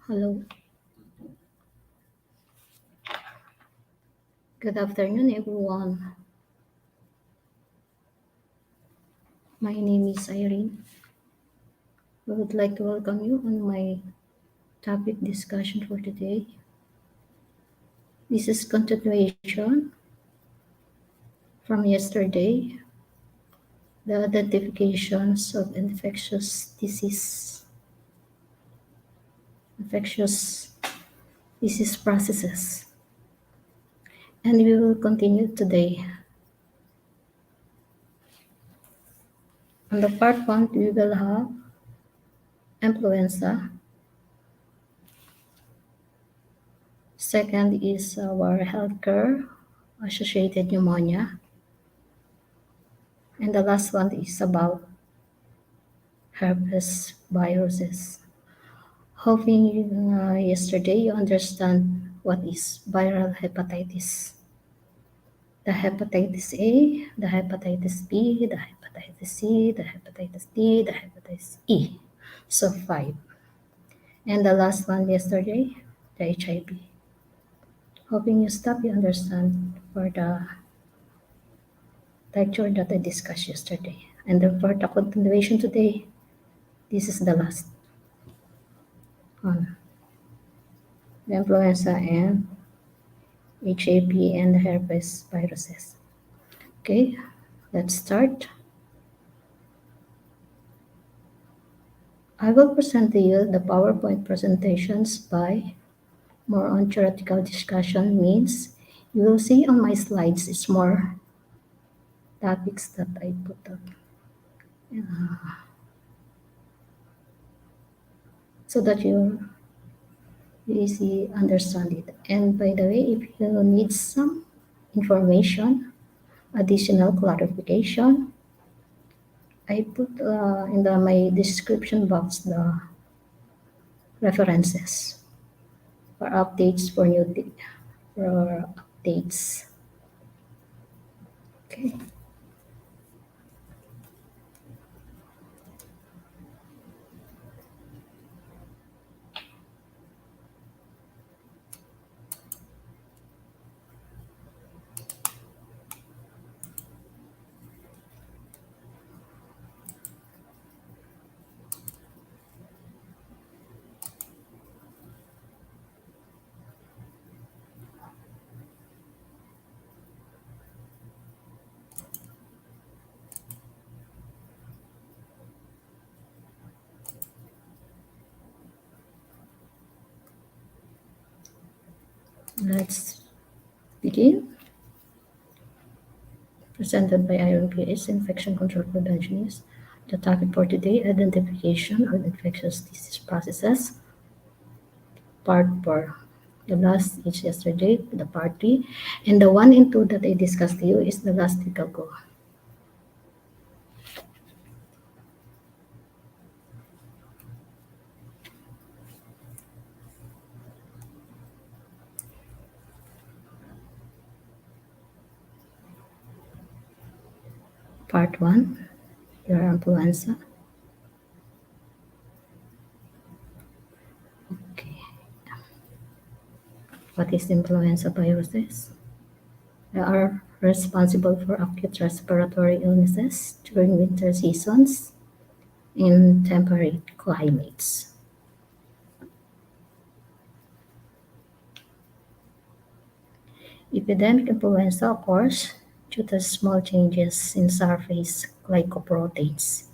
Hello. Good afternoon, everyone. My name is Irene. I would like to welcome you on my topic discussion for today. This is continuation from yesterday, the identifications of infectious disease processes. And we will continue today. On the part one, we will have influenza. Second is our healthcare associated pneumonia. And the last one is about herpes viruses. Hoping yesterday you understand what is viral hepatitis. The hepatitis A, the hepatitis B, the hepatitis C, the hepatitis D, the hepatitis E. So 5. And the last one yesterday, the HIV. Hoping you understand for the lecture that I discussed yesterday. And then for the continuation today, this is the last one. The influenza and HIV and the herpes viruses. Okay, let's start. I will present to you the PowerPoint presentations by more on theoretical discussion means you will see on my slides it's more topics that I put up so that you easy understand it. And by the way, if you need some information, additional clarification, I put in my description box the references for updates for updates. Okay. Let's begin. Presented by IRPS Infection Control Preventionist. The topic for today, identification of infectious disease processes. Part 4. The last is yesterday, the part 3. And the 1 and 2 that I discussed to you is the last week ago. Part 1, your influenza. Okay. What is influenza viruses? They are responsible for acute respiratory illnesses during winter seasons in temperate climates. Epidemic influenza occurs due to small changes in surface glycoproteins,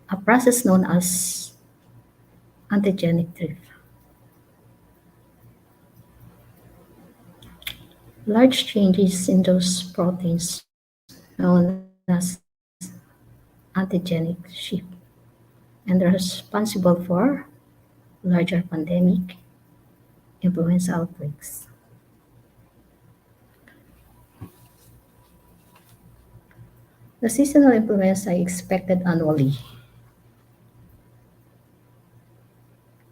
a process known as antigenic drift. Large changes in those proteins known as antigenic shift and are responsible for larger pandemic influenza outbreaks. The seasonal influenza is expected annually.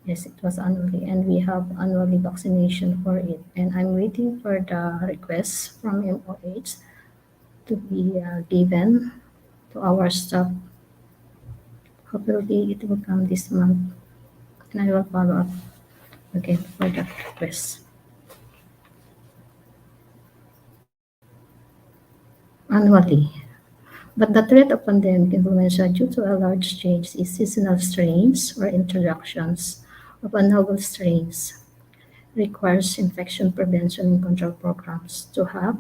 Yes, it was annually, and we have annually vaccination for it. And I'm waiting for the request from MOH to be given to our staff. Hopefully, it will come this month, and I will follow up again for that request. Annually. But the threat of pandemic influenza due to a large change in seasonal strains or introductions of a novel strains requires infection prevention and control programs to have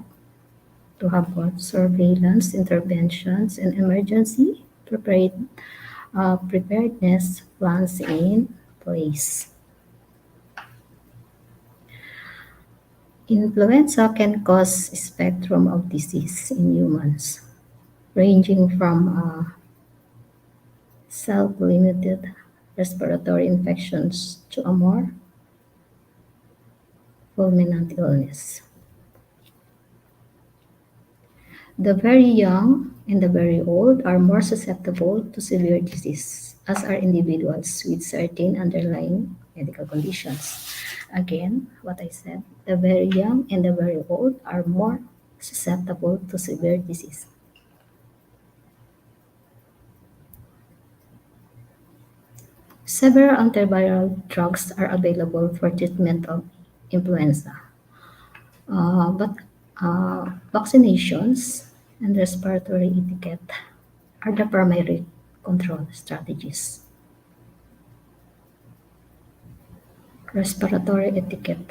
what surveillance, interventions, and emergency preparedness plans in place. Influenza can cause a spectrum of disease in humans, ranging from self-limited respiratory infections to a more fulminant illness. The very young and the very old are more susceptible to severe disease, as are individuals with certain underlying medical conditions. Again, what I said, the very young and the very old are more susceptible to severe disease. Several antiviral drugs are available for treatment of influenza, but vaccinations and respiratory etiquette are the primary control strategies. Respiratory etiquette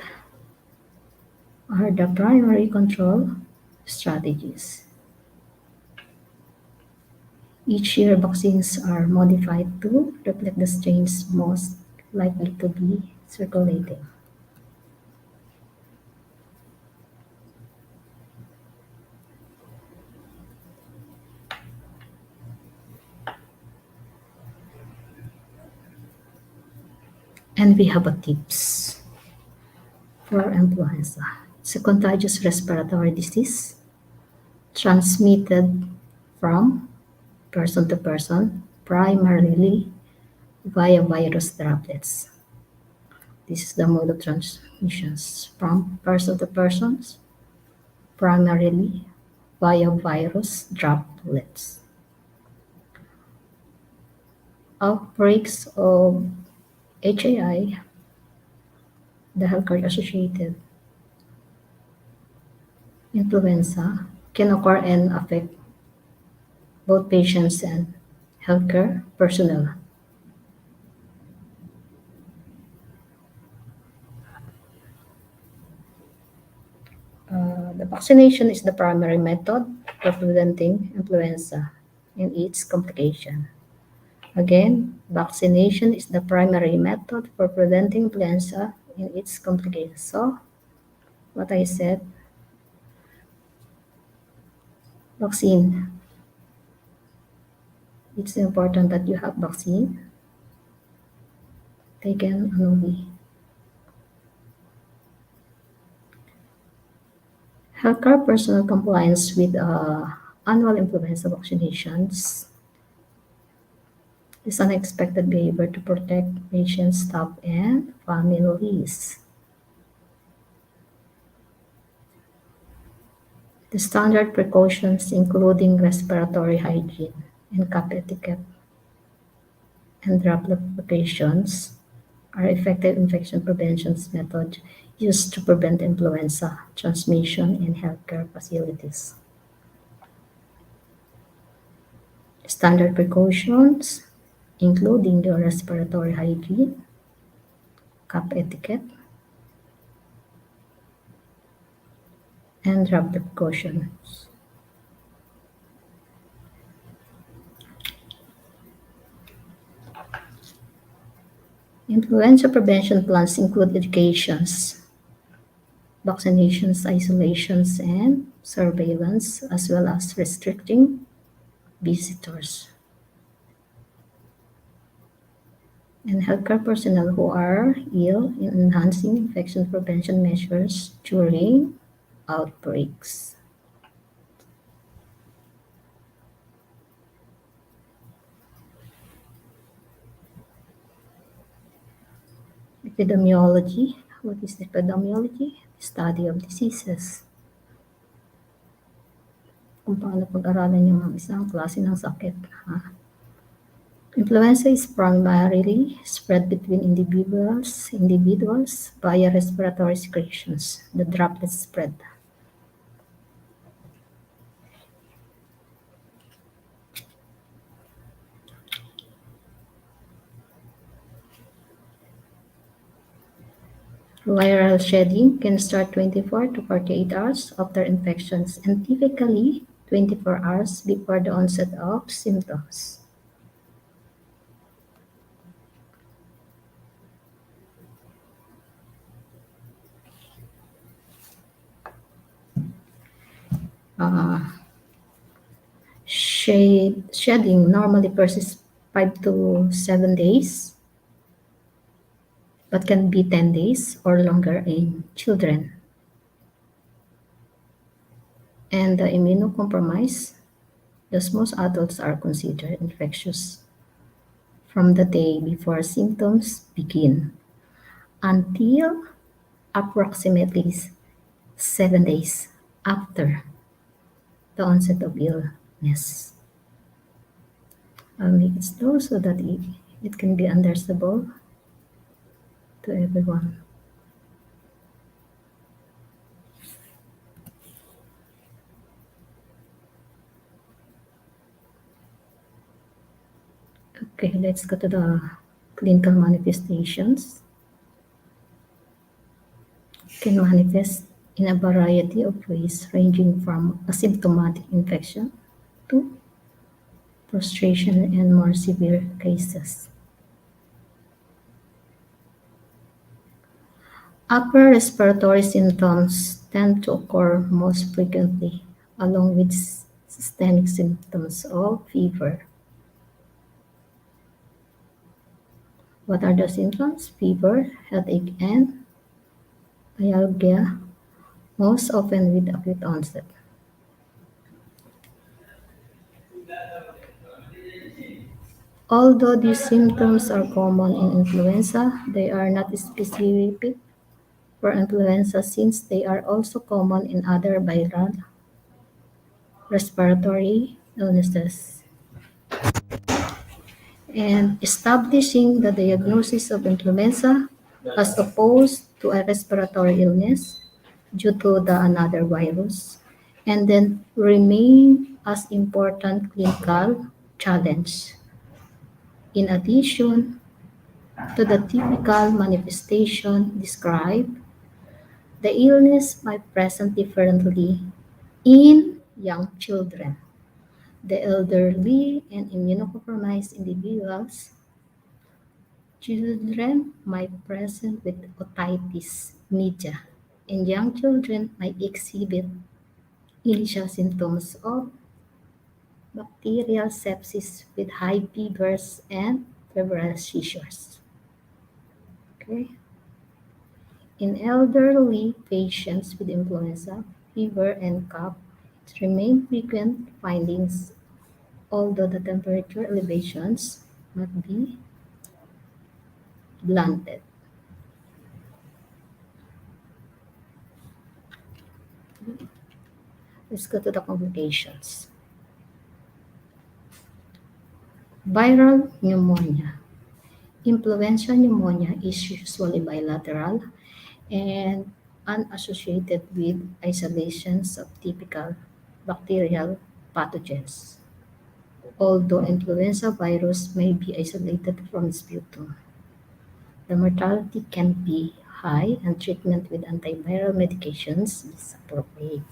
are the primary control strategies. Each year, vaccines are modified to reflect the strains most likely to be circulating. And we have a tips for influenza. It's a contagious respiratory disease transmitted from person to person, primarily via virus droplets. This is the mode of transmissions from person to person, primarily via virus droplets. Outbreaks of HAI, the healthcare associated influenza, can occur and affect both patients and healthcare personnel. The vaccination is the primary method for preventing influenza and its complication. Again, vaccination is the primary method for preventing influenza and its complications. So, what I said, vaccine. It's important that you have vaccine taken annually. Healthcare personnel compliance with annual influenza vaccinations is an expected behavior to protect patients, staff, and families. The standard precautions, including respiratory hygiene and cap etiquette and droplet precautions, are effective infection prevention methods used to prevent influenza transmission in healthcare facilities. Standard precautions, including the respiratory hygiene, cap etiquette, and droplet precautions. Influenza prevention plans include educations, vaccinations, isolations, and surveillance, as well as restricting visitors. And healthcare personnel who are ill in enhancing infection prevention measures during outbreaks. Epidemiology. What is epidemiology? Study of diseases. Kung paano pag-aralan yung mga isang klase ng sakit. Ha? Influenza is primarily spread between individuals via respiratory secretions, the droplet spread. Viral shedding can start 24 to 48 hours after infections and typically 24 hours before the onset of symptoms. Uh, shedding normally persists 5 to 7 days, but can be 10 days or longer in children. And the immunocompromised, thus most adults are considered infectious from the day before symptoms begin until approximately 7 days after the onset of illness. I'll make it slow so that it can be understandable to everyone. Okay, let's go to the clinical manifestations. Can manifest in a variety of ways ranging from asymptomatic infection to prostration and more severe cases. Upper respiratory symptoms tend to occur most frequently, along with systemic symptoms of fever. What are the symptoms? Fever, headache, and myalgia, most often with acute onset. Although these symptoms are common in influenza, they are not specific for influenza since they are also common in other viral respiratory illnesses. And establishing the diagnosis of influenza as opposed to a respiratory illness due to the another virus and then remain as important clinical challenge. In addition to the typical manifestation described, the illness might present differently in young children, the elderly, and immunocompromised individuals. Children might present with otitis media, and young children might exhibit initial symptoms of bacterial sepsis with high fevers and febrile seizures. Okay. In elderly patients with influenza, fever and cough remain frequent findings, although the temperature elevations might be blunted. Let's go to the complications. Viral pneumonia. Influenza pneumonia is usually bilateral and unassociated with isolations of typical bacterial pathogens, although influenza virus may be isolated from sputum. The mortality can be high and treatment with antiviral medications is appropriate.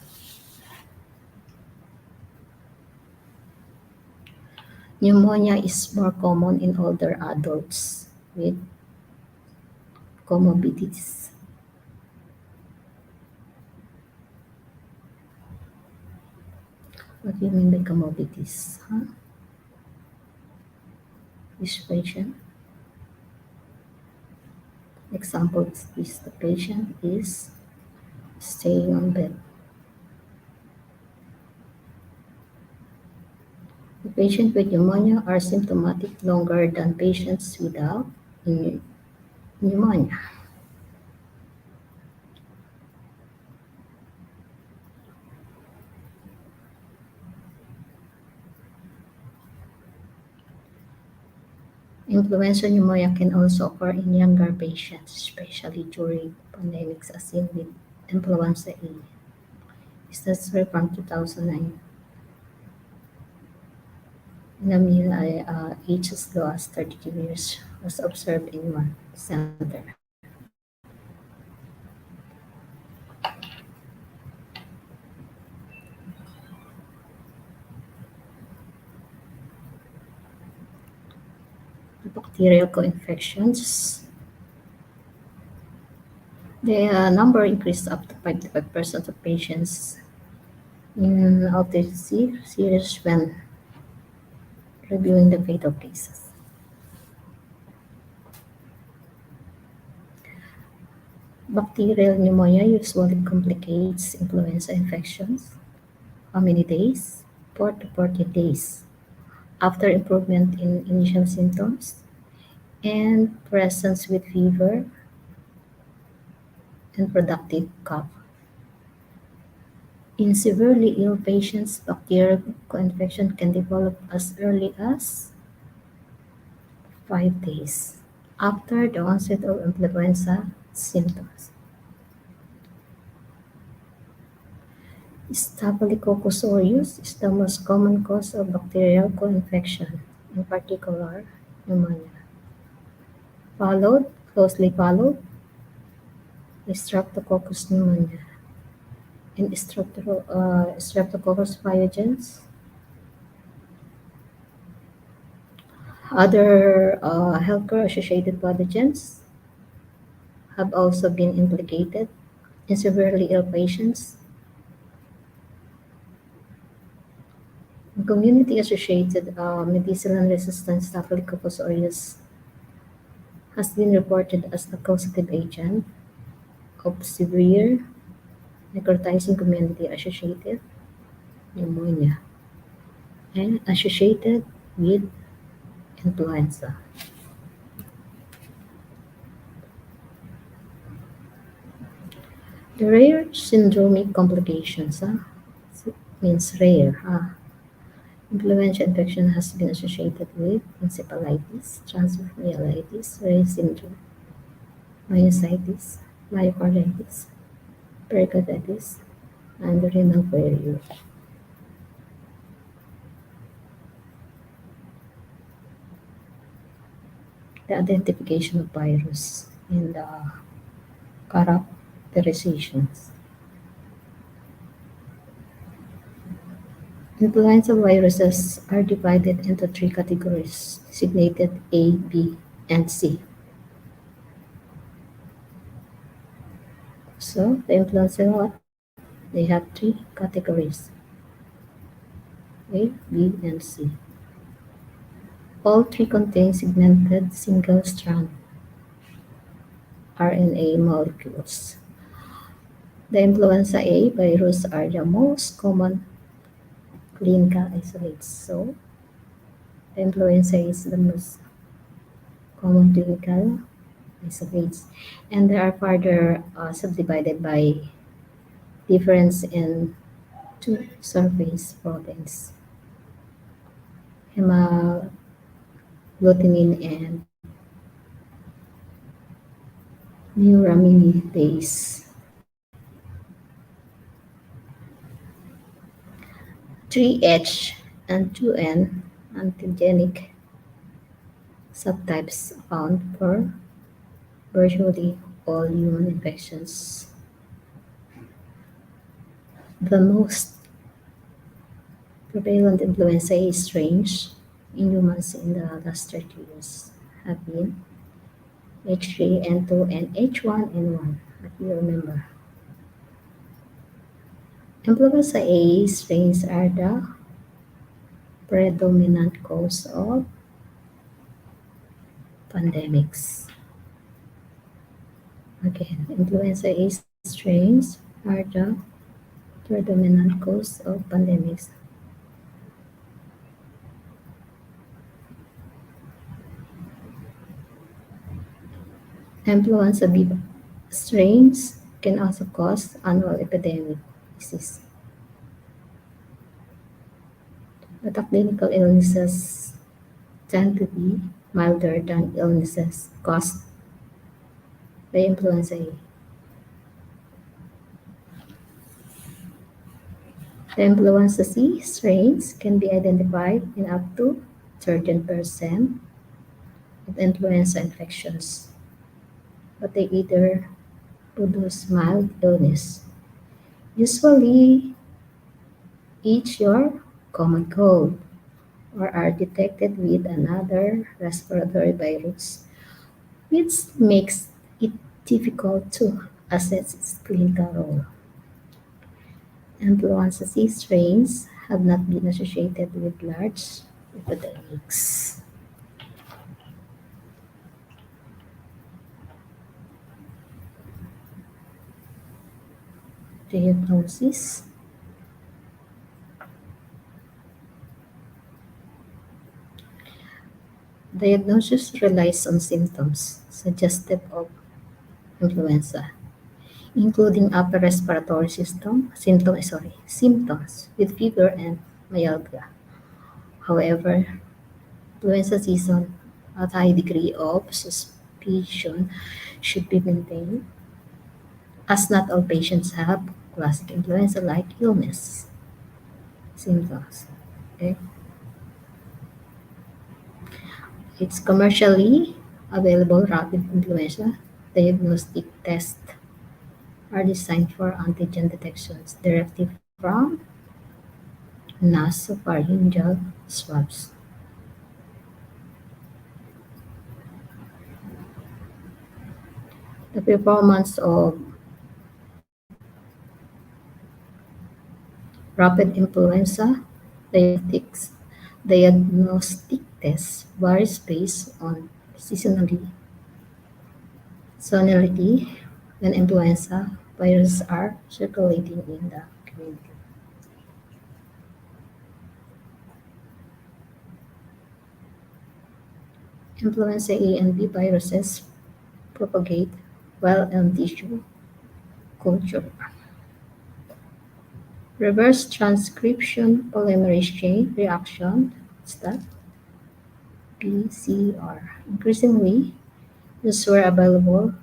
Pneumonia is more common in older adults with comorbidities. What do you mean by comorbidities? Huh? Which patient? Example is the patient is staying on bed. The patient with pneumonia are symptomatic longer than patients without pneumonia. Influenza pneumonia can also occur in younger patients, especially during pandemics as seen with influenza A. Studies from 2009 in a male age as low as 32 years was observed in one center. Bacterial co-infections. The number increased up to 55% of patients in autism series when reviewing the fatal cases. Bacterial pneumonia usually complicates influenza infections. How many days? 4 to 14 days after improvement in initial symptoms and presence with fever and productive cough. In severely ill patients, bacterial co-infection can develop as early as 5 days after the onset of influenza symptoms. Staphylococcus aureus is the most common cause of bacterial co-infection, in particular pneumonia. Closely followed, Streptococcus pneumonia and Streptococcus pyogenes. Other healthcare-associated pathogens have also been implicated in severely ill patients. Community-associated methicillin-resistant Staphylococcus aureus has been reported as the causative agent of severe necrotizing community-associated pneumonia and associated with influenza. The rare syndromic complications means rare. Influenza infection has been associated with encephalitis, transverse myelitis, Reye syndrome, myositis, myocarditis, pericarditis, and renal failure. The identification of virus and the characterizations. Influenza viruses are divided into three categories, designated A, B, and C. So, the influenza what? They have three categories, A, B, and C. All three contain segmented single-strand RNA molecules. The influenza A virus are the most common clinical isolates. So, the influenza is the most common clinical isolates. And they are further subdivided by difference in two surface proteins, hemagglutinin and neuraminidase. 3H and 2N antigenic subtypes found for virtually all human infections. The most prevalent influenza A strains in humans in the last 30 years have been H3N2 and H1N1, if you remember. Influenza A strains are the predominant cause of pandemics. Again, influenza A strains are the predominant cause of pandemics. Influenza B strains can also cause annual epidemic disease. But the clinical illnesses tend to be milder than illnesses caused by influenza A. The influenza C strains can be identified in up to 13% of influenza infections, but they either produce mild illness, usually each your common cold, or are detected with another respiratory virus, which makes it difficult to assess its clinical role. Influenza C strains have not been associated with large epidemics. Diagnosis. Diagnosis relies on symptoms suggestive of influenza, including upper respiratory symptoms with fever and myalgia. However, influenza season at high degree of suspicion should be maintained, as not all patients have classic influenza-like illness symptoms. Okay? It's commercially available rapid influenza diagnostic tests are designed for antigen detections directly from nasopharyngeal swabs. The performance of rapid influenza diagnostics diagnostic tests varies based on seasonality when influenza viruses are circulating in the community. Influenza A and B viruses propagate well in tissue culture. Reverse transcription polymerase chain reaction, what's that? PCR. Increasingly, these were available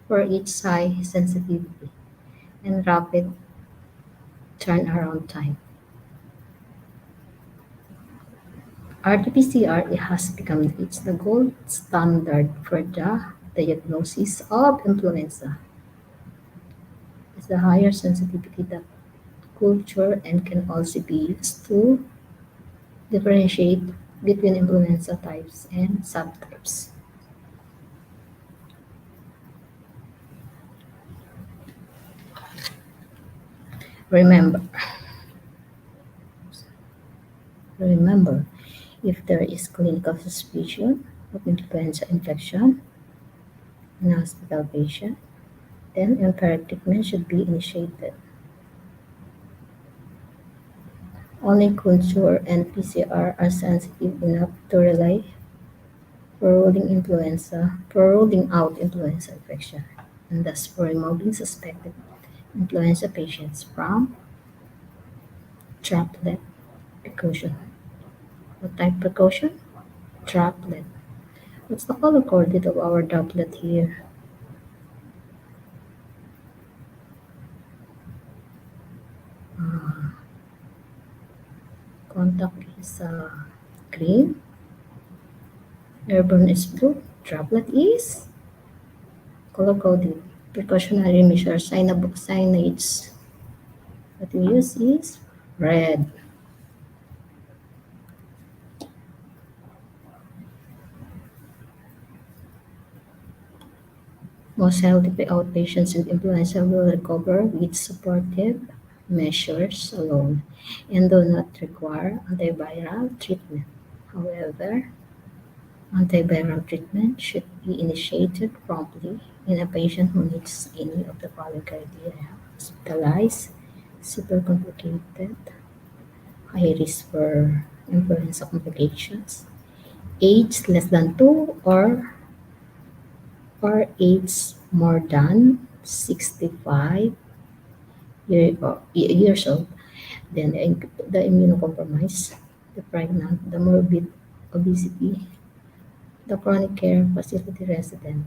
for its high sensitivity and rapid turnaround time. RT-PCR has become it's the gold standard for the diagnosis of influenza. It's the higher sensitivity that culture and can also be used to differentiate between influenza types and subtypes. Remember, remember, if there is clinical suspicion of influenza infection in a hospital patient, then empiric treatment should be initiated. Only culture and PCR are sensitive enough to rely for ruling out influenza infection, and thus for removing suspected influenza patients from droplet precaution. What type precaution? Droplet. What's the color coded of our droplet here? Uh, Contact is green, airborne is blue, droplet is color coded. Precautionary measures, signage. What we use is red. Most healthy outpatients with influenza will recover with supportive measures alone and do not require antiviral treatment. However, antiviral treatment should be initiated promptly in a patient who meets any of the following criteria: hospitalized, super complicated, high risk for influenza complications, age less than 2 or age more than 65 years old, then the immunocompromised, the pregnant, the morbid obesity, the chronic care facility resident.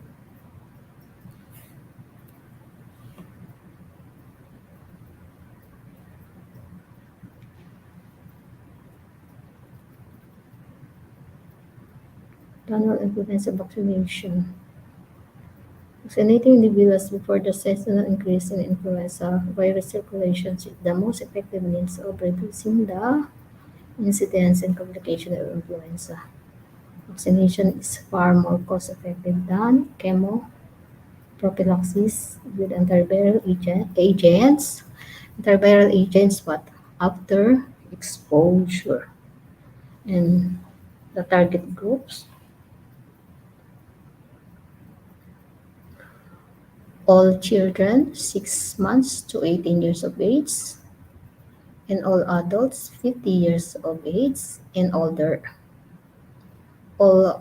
Annual influenza vaccination. Vaccinating individuals before the seasonal increase in influenza virus circulation is the most effective means of reducing the incidence and complication of influenza. Vaccination is far more cost-effective than chemo prophylaxis with agents. Antiviral agents, but after exposure and the target groups, all children 6 months to 18 years of age, and all adults 50 years of age and older. All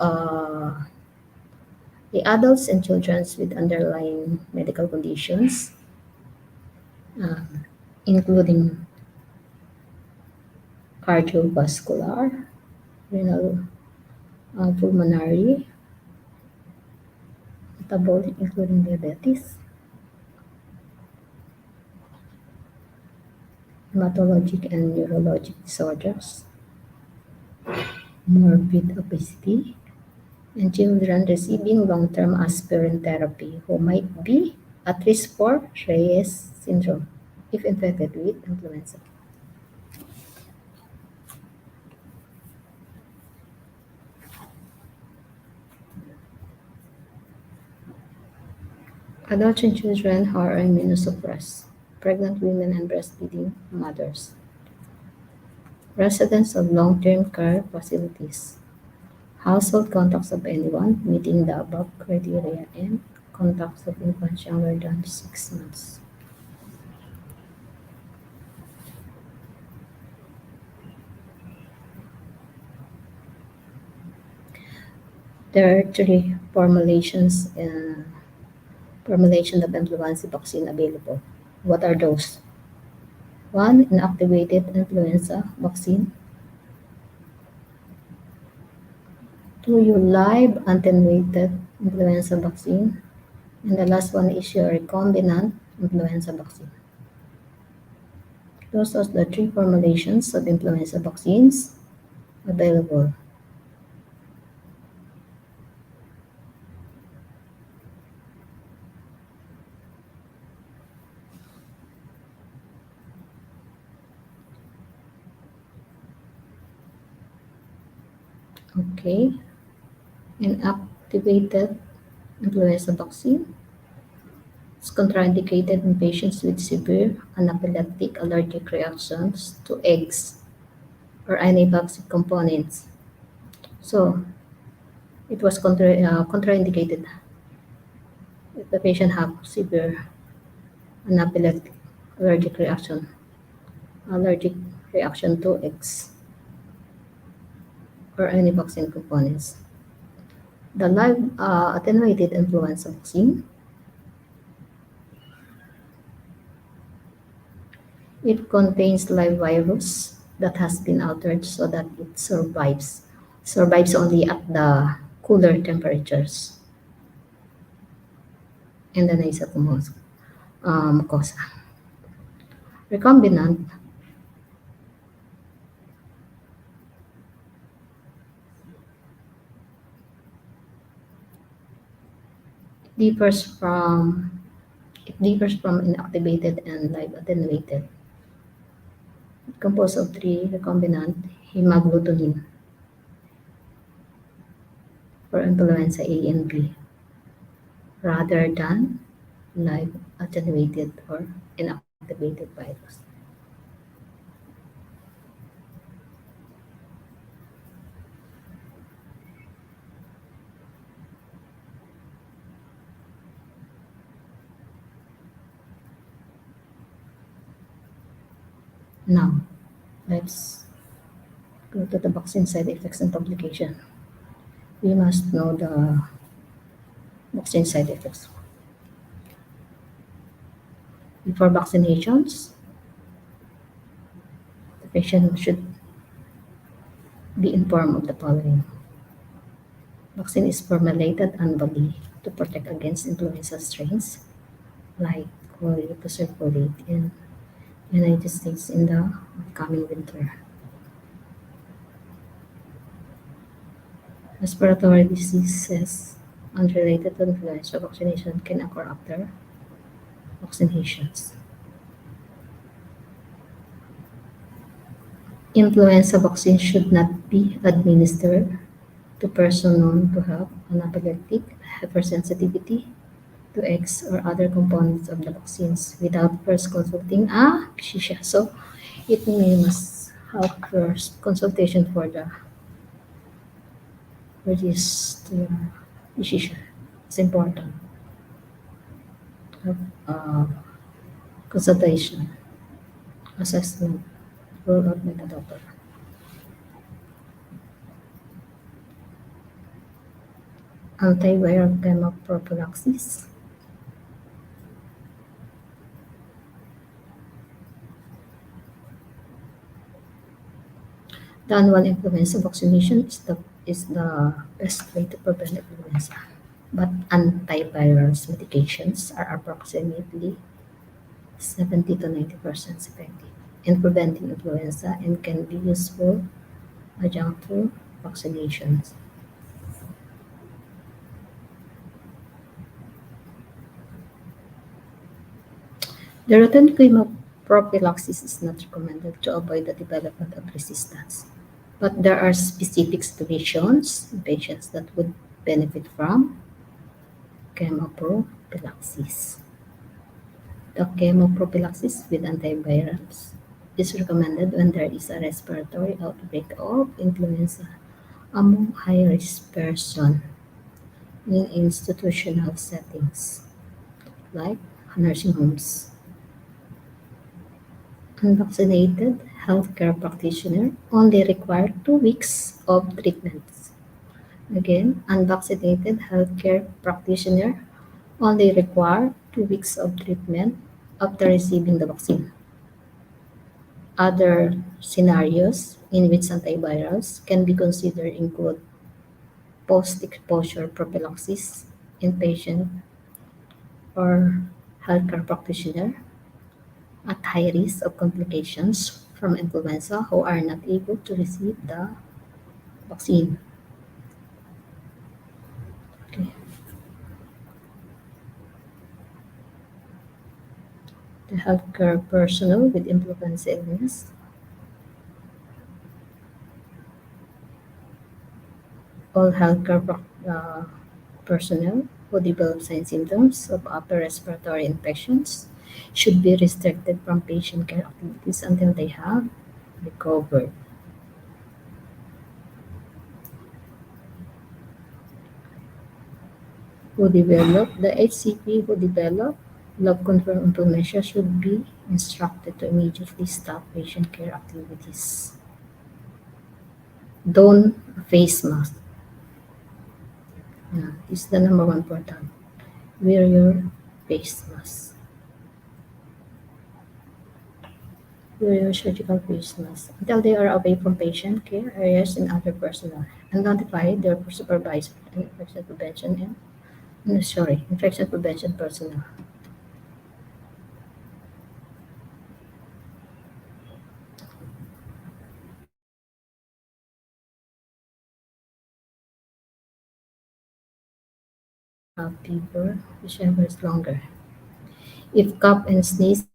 the adults and children with underlying medical conditions, uh, including cardiovascular, renal, pulmonary, metabolic, including diabetes, hematologic and neurologic disorders, morbid obesity, and children receiving long-term aspirin therapy who might be at risk for Reyes syndrome if infected with influenza. Adults and children who are immunosuppressed, pregnant women and breastfeeding mothers, residents of long-term care facilities, household contacts of anyone meeting the above criteria, and contacts of infants younger than 6 months. There are three formulation of influenza vaccine available. What are those? One, inactivated influenza vaccine. Two, your live attenuated influenza vaccine. And the last one is your recombinant influenza vaccine. Those are the three formulations of influenza vaccines available. Okay, inactivated influenza vaccine is contraindicated in patients with severe anaphylactic allergic reactions to eggs or any vaccine components. So it was contraindicated if the patient have severe anaphylactic allergic reaction allergic reaction to eggs or any vaccine components. The live attenuated influenza vaccine, it contains live virus that has been altered so that it survives only at the cooler temperatures in the nasal mucosa. Recombinant differs from it differs from inactivated and live attenuated. It composed of three recombinant hemagglutinin for influenza A and B rather than live attenuated or inactivated virus. Now, let's go to the vaccine side effects and complication. We must know the vaccine side effects. Before vaccinations, the patient should be informed of the following. Vaccine is formulated annually to protect against influenza strains like likely to circulate in United States in the upcoming winter. Respiratory diseases unrelated to influenza vaccination can occur after vaccinations. Influenza vaccine should not be administered to persons known to have anaphylactic hypersensitivity to eggs or other components of the vaccines without first consulting a physician. So it means have first consultation for this to your physician. It's important. Have consultation, assessment, rolled out by the doctor. Antiviral chemoprophylaxis. The annual influenza vaccination is the best way to prevent influenza. But antivirals medications are approximately 70 to 90% effective in preventing influenza and can be useful adjunct to vaccinations. The routine chemoprophylaxis is not recommended to avoid the development of resistance, but there are specific situations in patients that would benefit from chemoprophylaxis. The chemoprophylaxis with antivirals is recommended when there is a respiratory outbreak of influenza among high-risk persons in institutional settings like nursing homes. Unvaccinated healthcare practitioners only require 2 weeks of treatments. Again, unvaccinated healthcare practitioners only require 2 weeks of treatment after receiving the vaccine. Other scenarios in which antivirals can be considered include post-exposure prophylaxis in patients or healthcare practitioners at high risk of complications from influenza who are not able to receive the vaccine. Okay. The healthcare personnel with influenza illness, all personnel who develop signs and symptoms of upper respiratory infections should be restricted from patient care activities until they have recovered. The HCP who develop lab confirmed inflammation should be instructed to immediately stop patient care activities. Don face mask. Yeah, this is the number one important. Wear your face mask. Wear your surgical face mask until they are away from patient care areas and other personnel, and notify their supervisor and infection prevention personnel. Have fever, whichever is longer. If cough and sneeze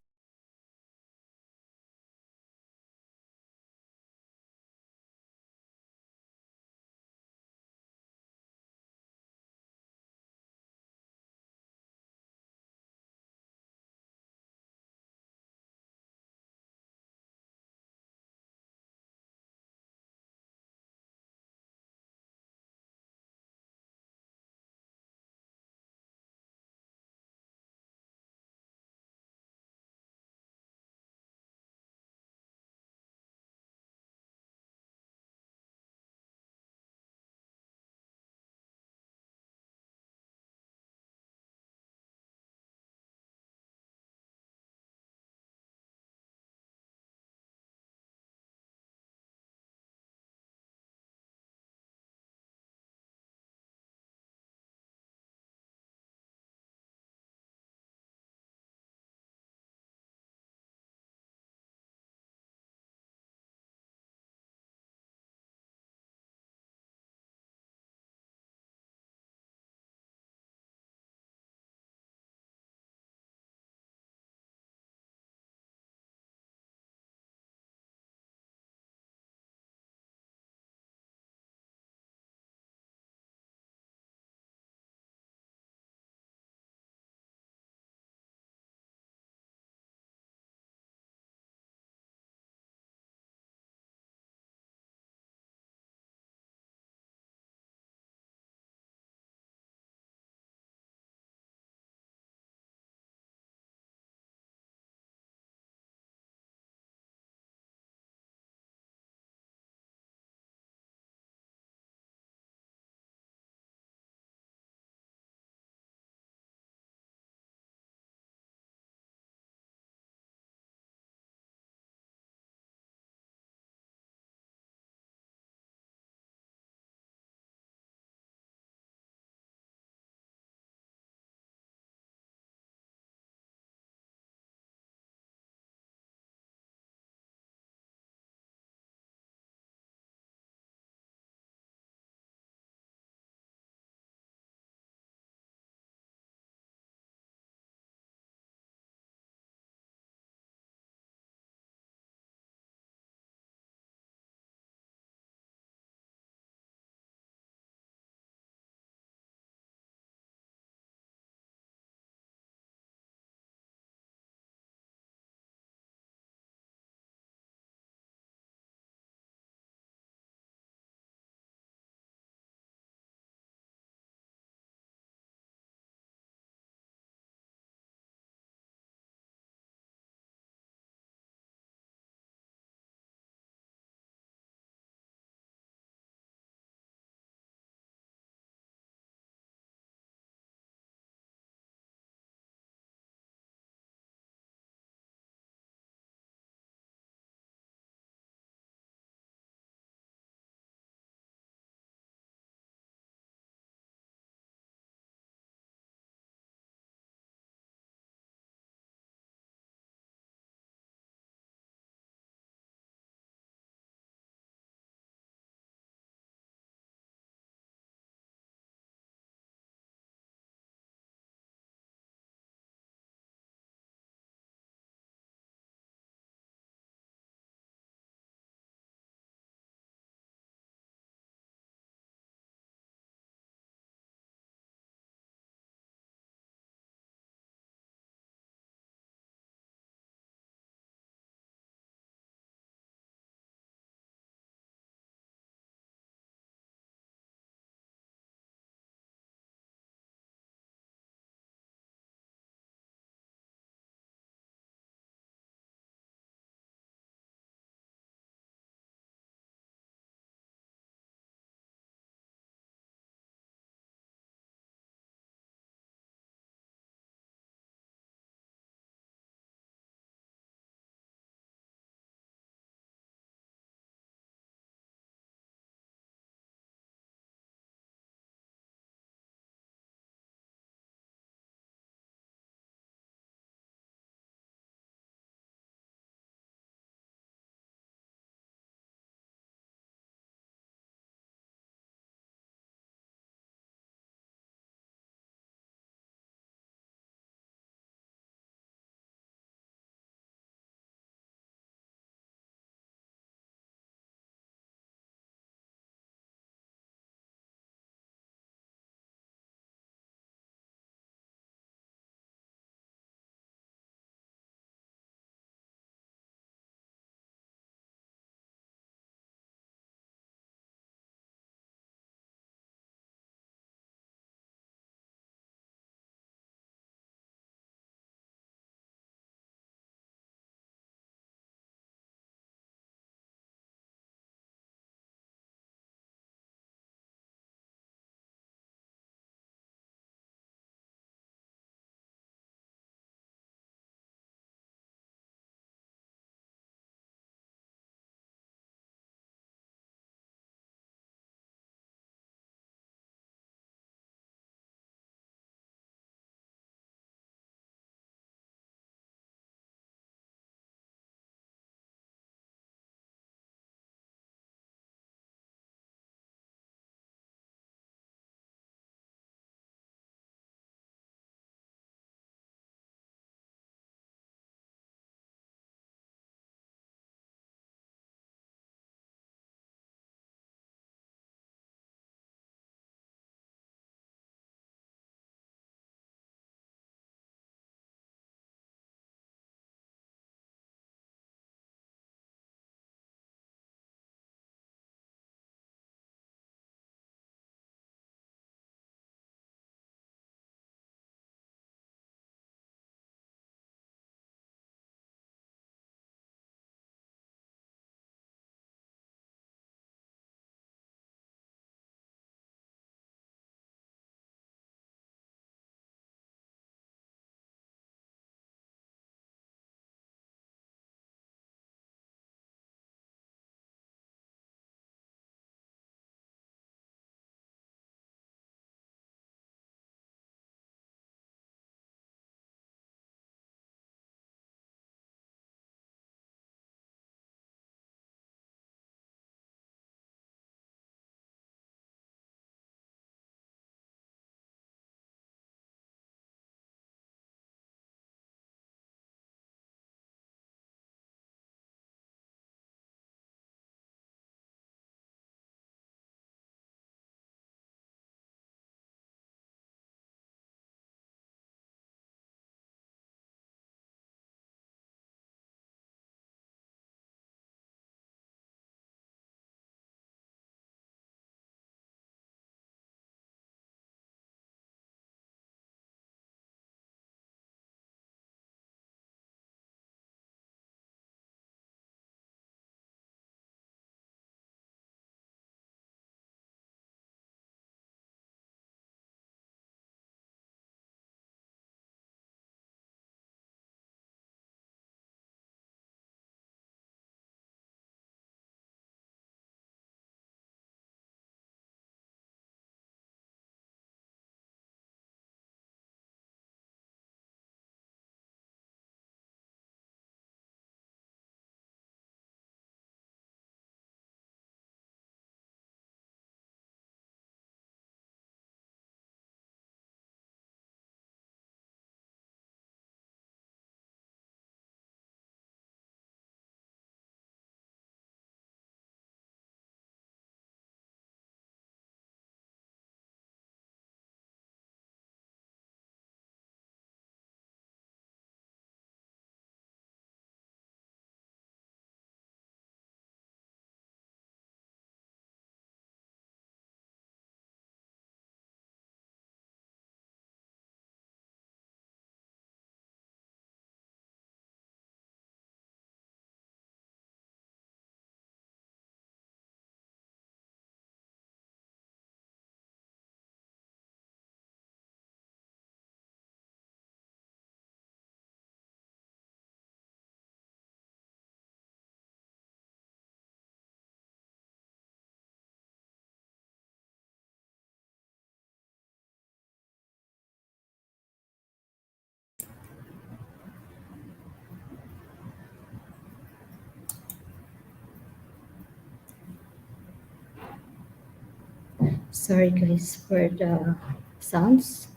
Sorry guys for the sounds.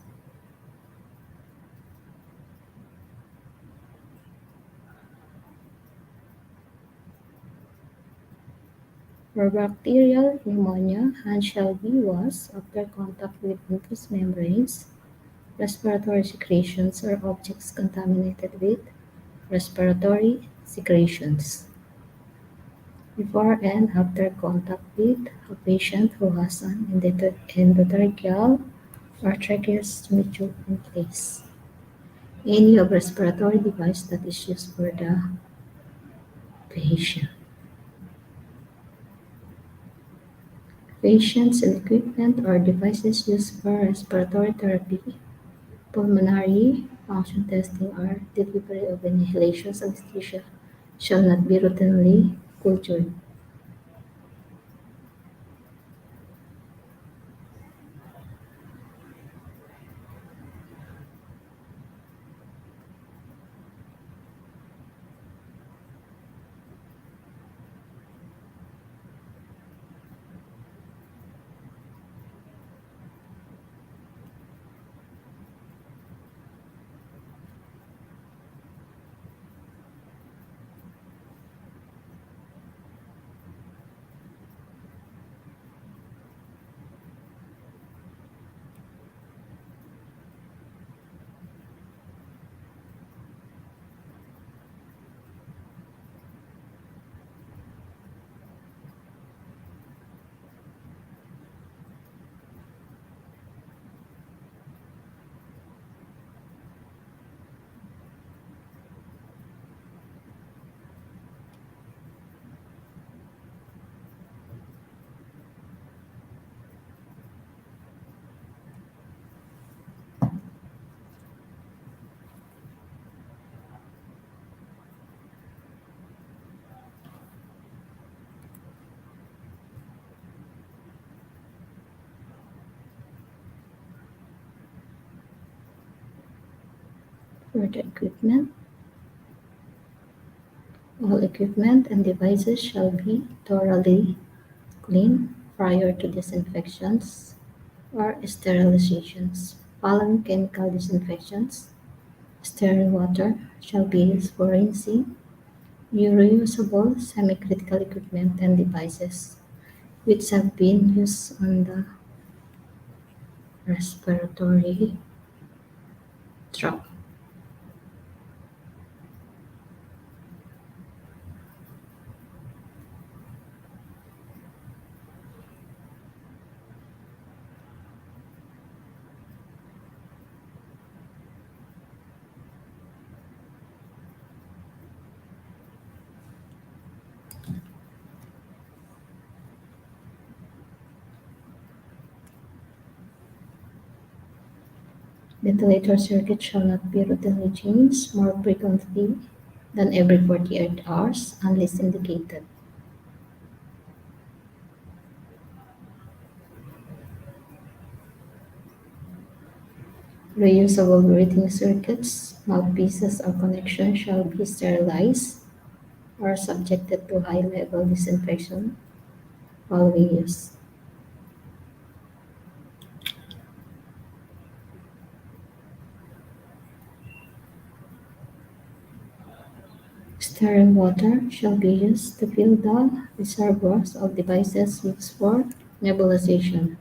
For bacterial pneumonia, hands shall be washed after contact with mucous membranes, respiratory secretions, or objects contaminated with respiratory secretions. Before and after contact with a patient who has an endotracheal or tracheostomy tube in place. Any of respiratory device that is used for the patient. Patients and equipment or devices used for respiratory therapy, pulmonary function testing, or delivery of inhalation anesthesia shall not be routinely cultured. For the equipment, all equipment and devices shall be thoroughly cleaned prior to disinfections or sterilizations. Following chemical disinfections, sterile water shall be used for rinsing reusable semi-critical equipment and devices which have been used on the respiratory tract. Ventilator circuit shall not be routinely changed more frequently than every 48 hours unless indicated. Reusable breathing circuits, mouthpieces, or connections shall be sterilized or subjected to high-level disinfection following use. Sterile water shall be used to fill the reservoirs of devices used for nebulization.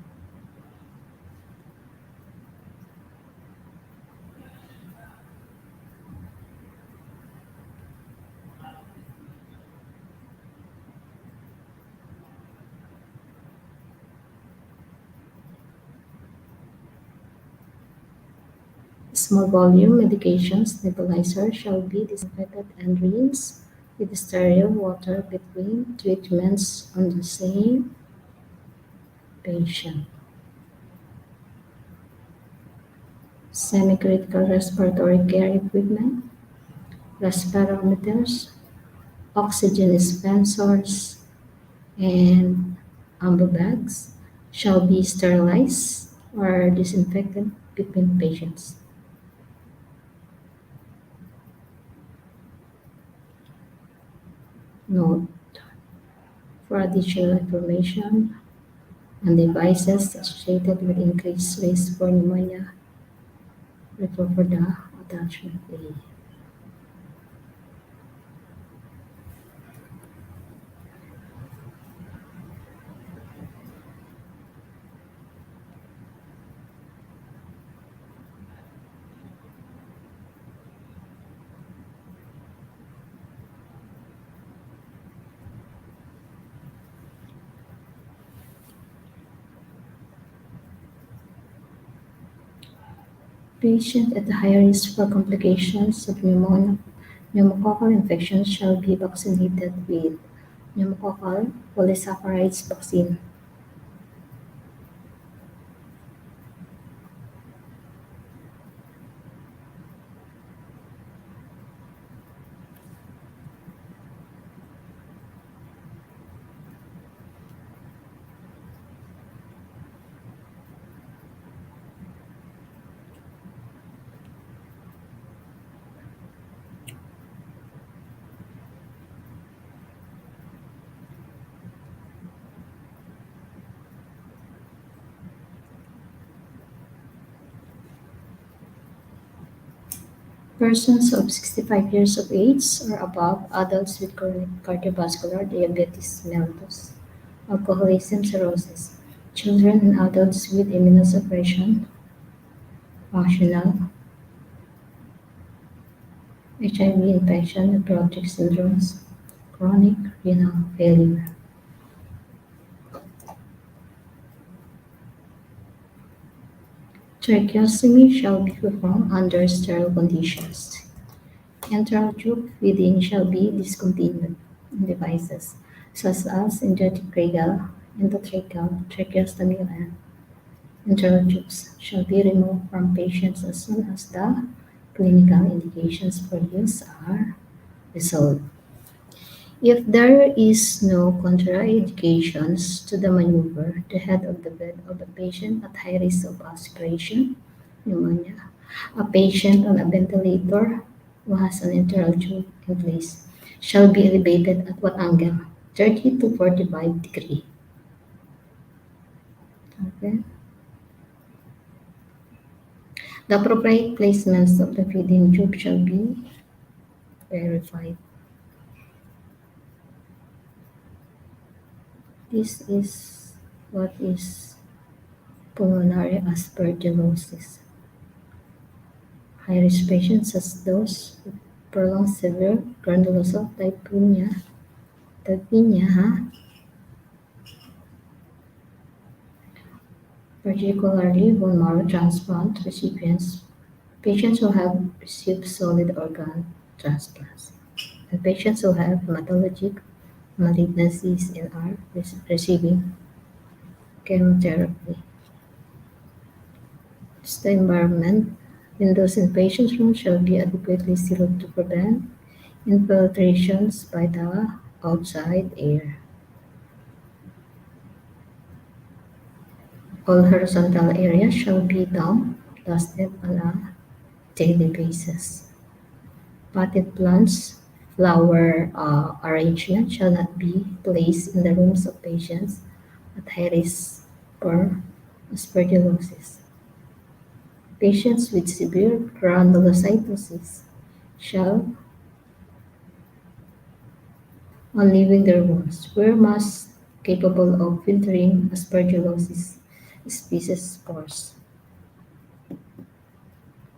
Small volume medications nebulizer shall be disinfected and rinsed with sterile water between treatments on the same patient. Semi-critical respiratory care equipment, respirometers, oxygen dispensers, and ambu bags shall be sterilized or disinfected between patients. Note: for additional information, and devices associated with increased risk for pneumonia. Refer for the attachment A. Patients at high risk for complications of pneumococcal infection shall be vaccinated with pneumococcal polysaccharides vaccine. Persons of 65 years of age or above, adults with cardiovascular diabetes mellitus, alcoholism cirrhosis, children and adults with immunosuppression, functional HIV infection, nephrotic syndromes, chronic renal failure. Tracheostomy shall be performed under sterile conditions. Enteral tube feeding shall be discontinued in devices such as endotracheal, tracheostomy, and enteral tubes shall be removed from patients as soon as the clinical indications for use are resolved. If there is no contraindications to the maneuver, the head of the bed of a patient at high risk of aspiration pneumonia, a patient on a ventilator who has an enteral tube in place, shall be elevated at what angle? 30 to 45 degree. Okay. The appropriate placements of the feeding tube shall be verified. This is what is pulmonary aspergillosis. High-risk patients as those with prolonged severe granulosal leukemia, particularly bone marrow transplant recipients, patients who have received solid organ transplants, and patients who have hematologic malignancies and are receiving chemotherapy. The environment. Windows in patients' rooms shall be adequately sealed to prevent infiltrations by the outside air. All horizontal areas shall be dusted on a daily basis. Potted plants, flower arrangement shall not be placed in the rooms of patients at high risk for aspergillosis. Patients with severe granulocytosis shall, on leaving their rooms, wear masks capable of filtering aspergillosis species spores.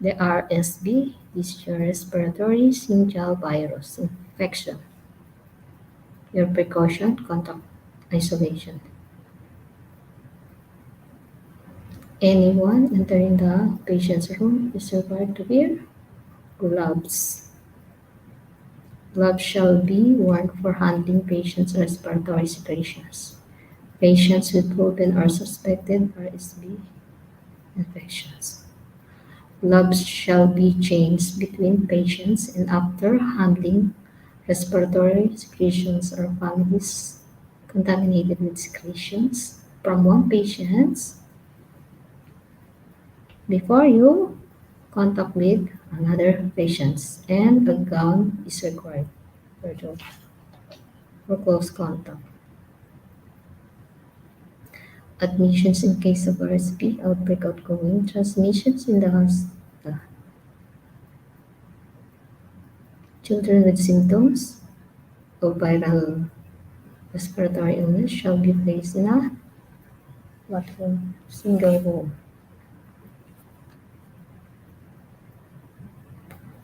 The RSV is your respiratory syncytial virus infection. Your precaution, contact isolation. Anyone entering the patient's room is required to wear gloves. Gloves shall be worn for handling patients' respiratory secretions. Patients with proven or suspected RSV infections. Gloves shall be changed between patients and after handling respiratory secretions or families contaminated with secretions from one patient before you contact with another patients, and a gown is required for close contact. Admissions in case of RSV outbreak outgoing, transmissions in the hospital. Children with symptoms of viral respiratory illness shall be placed in a what room? Single room.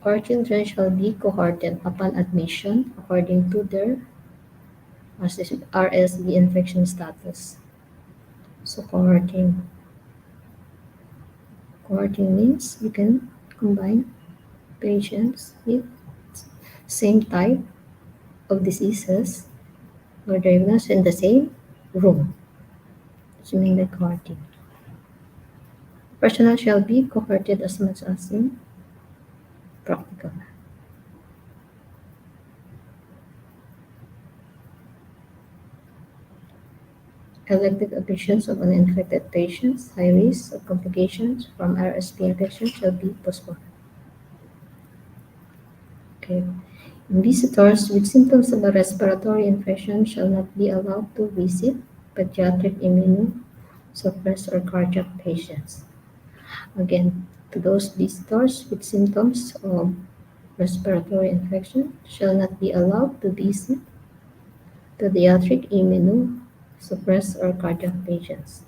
Or children shall be cohorted upon admission according to their RSV infection status. So cohorting means you can combine patients with same type of diseases or diagnosed in the same room, assuming the cohorting. Personnel shall be cohorted as much as in practical. Elective admissions of uninfected patients, high risk of complications from RSV infection shall be postponed. Okay. Visitors with symptoms of a respiratory infection shall not be allowed to visit pediatric immunosuppressed or cardiac patients. Again, to those visitors with symptoms of respiratory infection shall not be allowed to visit pediatric immunosuppressed or cardiac patients.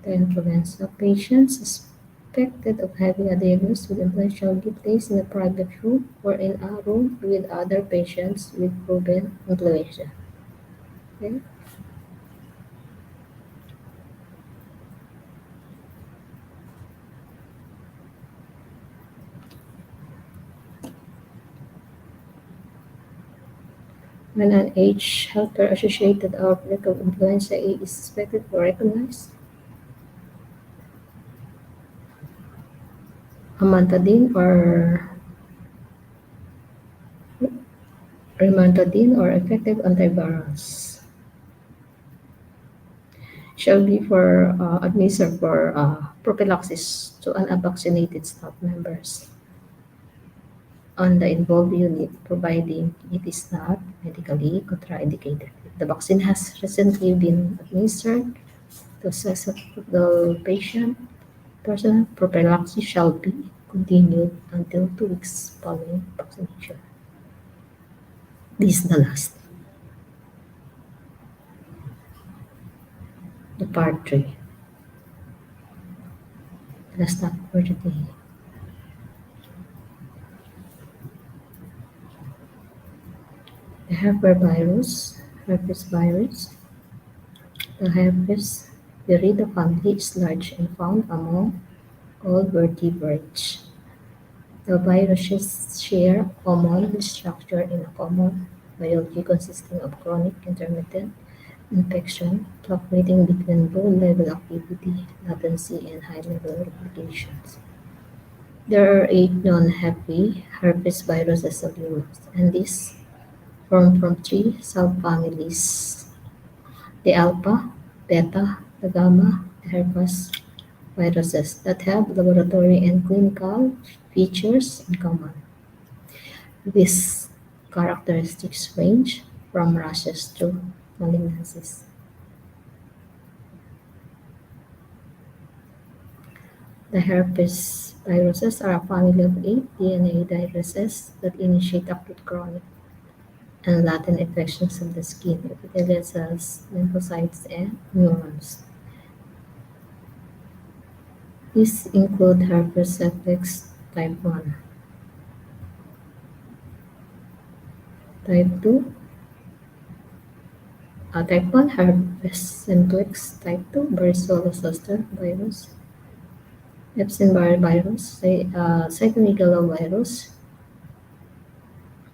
The influenza patients suspected of having a diagnosis with influenza shall be placed in a private room or in a room with other patients with proven influenza. Okay? When an age healthcare associated outbreak of influenza A is suspected or recognized, amantadine or rimantadine or effective antivirals shall be for administered for prophylaxis to unvaccinated staff members on the involved unit, providing it is not medically contraindicated. If the vaccine has recently been administered to susceptible patient, personal prophylaxis shall be continued until 2 weeks following vaccination. This is the last, the part 3. Last topic for today. The herpes virus. The herpes virida family is large and found among all vertebrates. The viruses share common structure in a common biology consisting of chronic intermittent infection fluctuating between low-level activity, latency, and high-level replications. There are 8 non-happy herpes viruses of humans, and these form from 3 subfamilies: the alpha, beta, the gamma, the herpes viruses that have laboratory and clinical features in common. These characteristics range from rashes to malignancies. The herpes viruses are a family of 8 DNA viruses that initiate acute chronic and latent infections of the skin, epithelial cells, lymphocytes, and neurons. These include herpes simplex type 1, type 2, type 1 herpes simplex, type 2 varicella zoster virus, Epstein-Barr virus, cytomegalovirus,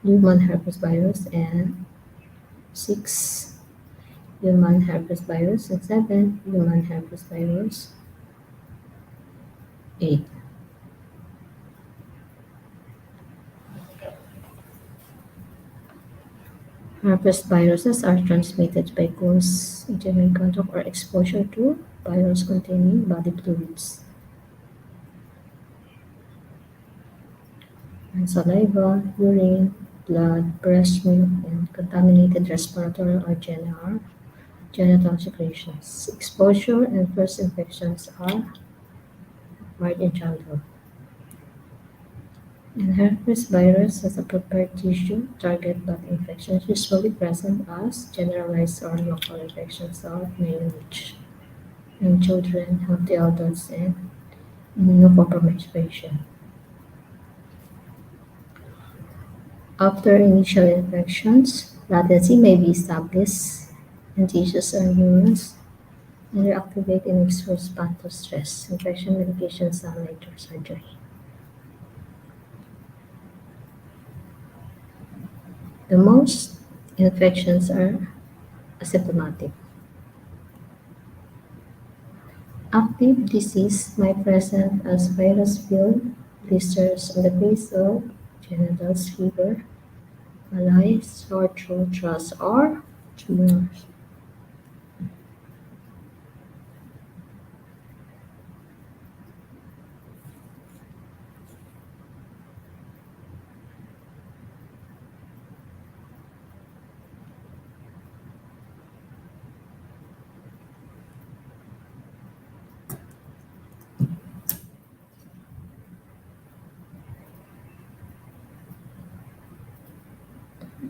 human herpes virus, and 6 human herpes virus, and 7 human herpes virus 8. Herpes viruses are transmitted by close intimate contact or exposure to virus containing body fluids and saliva, urine, blood, breast milk, and contaminated respiratory or genital secretions. Exposure and first infections are acquired in childhood. And herpes virus as a prepared tissue target, but infections usually present as generalized or local infections of male age in children, healthy adults, and immunocompromised patients. After initial infections, latency may be established in tissues or neurons and reactivate in its response to stress, infection medications, and later surgery. The most infections are asymptomatic. Active disease might present as virus-filled blisters on the face or genitals, fever, malaise, sore throat, thrush, or tumors.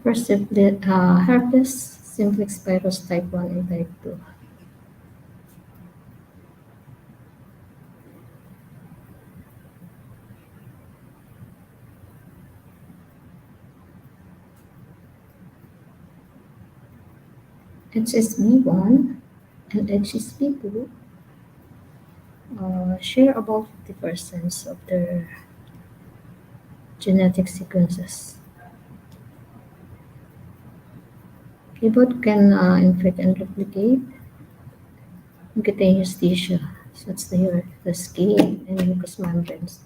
First, herpes simplex virus type 1 and type 2. HSV1 and HSV2 share about 50% of their genetic sequences. They both can infect and replicate in cutaneous tissue, such as the skin and mucous membranes,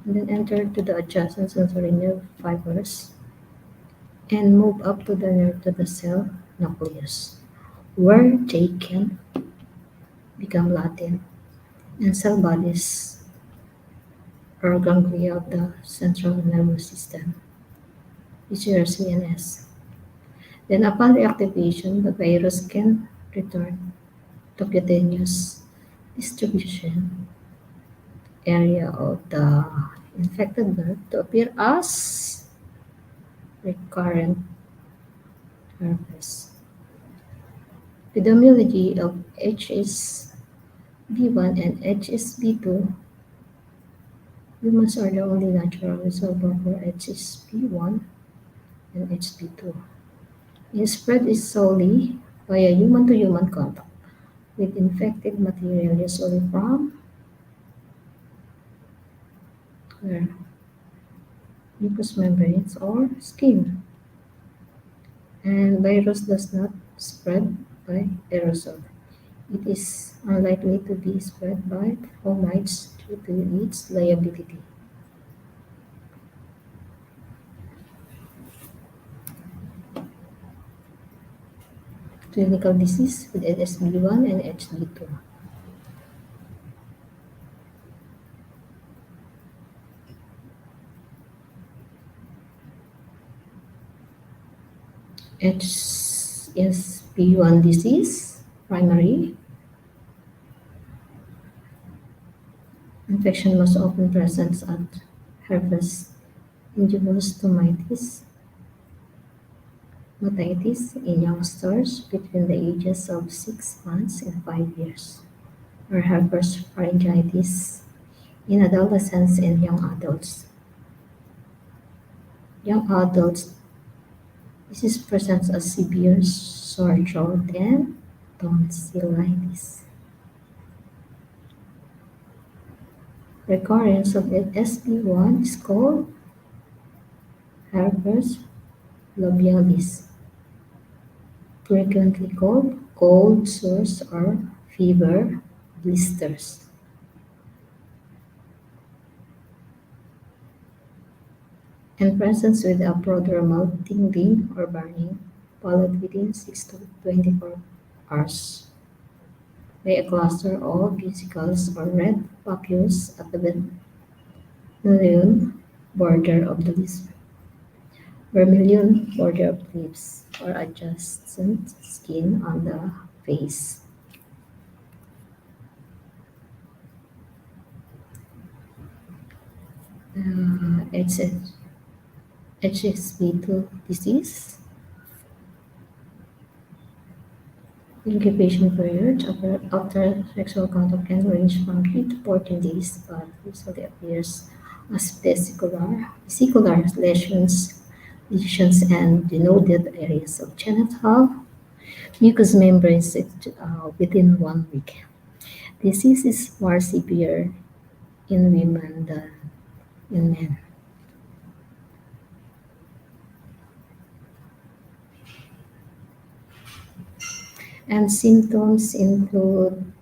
and then enter to the adjacent sensory nerve fibers and move up to the nerve to the cell nucleus, where they can become latent and cell bodies or ganglia of the central nervous system, which are CNS. Then upon reactivation, the virus can return to cutaneous distribution area of the infected nerve to appear as recurrent herpes. Epidemiology of HSV1 and HSV2. Humans are the only natural reservoir for HSV1 and HSV2. Its spread is solely via human-to-human contact with infected material, usually from where? Mucous membranes or skin. And virus does not spread by aerosol. It is unlikely to be spread by fomites due to its liability. Clinical disease with HSV1 and HSV2. HSV1 disease, primary. Infection most often presents at herpes ingivus matitis in youngsters between the ages of 6 months and 5 years, or herpes pharyngitis in adolescents and young adults. Young adults, disease presents as severe sore throat and tonsillitis. Recurrence of SB1 is called herpes labialis, frequently called cold sores or fever blisters. And presence with a prodromal tingling or burning, followed within 6 to 24 hours by a cluster of vesicles or red papules at the ganglion border of the lesion. vermilion border of lips or adjacent skin on the face. HSV2 disease. Incubation period after sexual contact can range from 3 to 14 days, but usually appears as vesicular lesions and denuded areas of genital mucous membranes within 1 week. Disease is more severe in women than in men. And symptoms include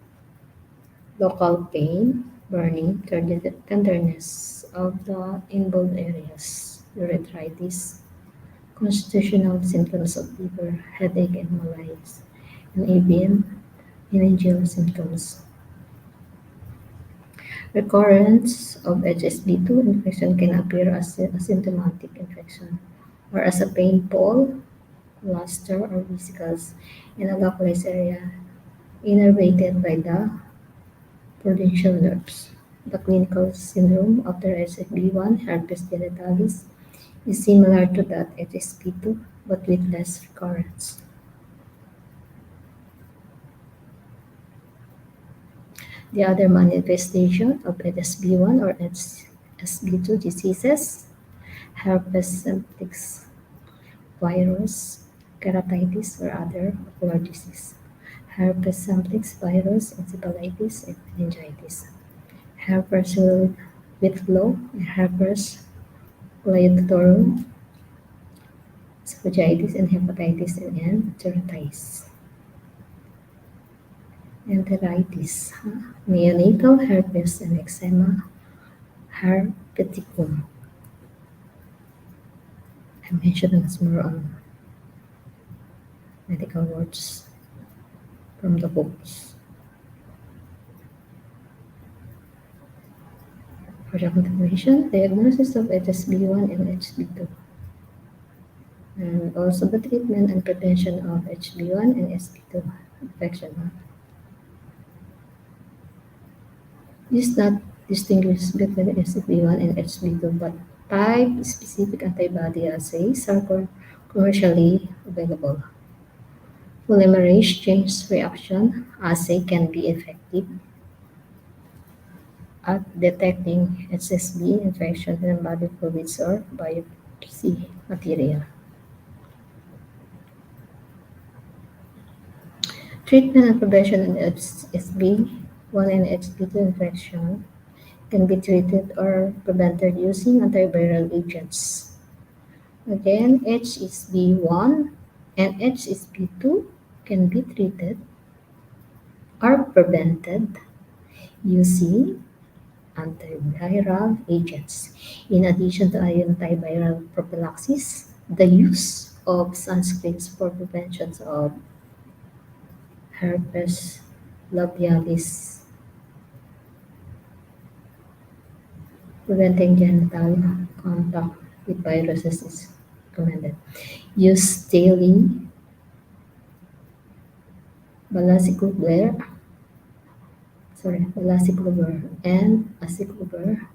local pain, burning, tenderness of the involved areas, urethritis, constitutional symptoms of fever, headache, and malaise, and avian meningeal symptoms. Recurrence of HSV2 infection can appear as a asymptomatic infection or as a painful cluster or vesicles in a localized area innervated by the prudential nerves. The clinical syndrome after HSV1 herpes genitalis is similar to that HSV2 but with less recurrence. The other manifestation of HSV1 or HSV2 diseases, herpes simplex virus, keratitis, or other ocular disease, herpes simplex virus, encephalitis, and meningitis, herpes with flow, and herpes glydotorum, esophagitis, and hepatitis, and enteritis. Enteritis, neonatal herpes, and eczema herpeticum. I mentioned this more on medical words from the books. For the continuation, diagnosis of HSV1 and HSV2, and also the treatment and prevention of HSV1 and HSV2 infection. This not distinguish between HSV1 and HSV2, but type-specific antibody assays are commercially available. Polymerase chain reaction assay can be effective at detecting HSV infection in body fluids or biopsy material. Treatment and prevention in HSV1 and HSV2 infection can be treated or prevented using antiviral agents. Again, HSV1 and HSV2 can be treated or prevented using antiviral agents. In addition to antiviral prophylaxis, the use of sunscreens for prevention of herpes labialis, preventing genital contact with viruses is recommended. Use daily balaciclovir, balaciclovir and aciclovir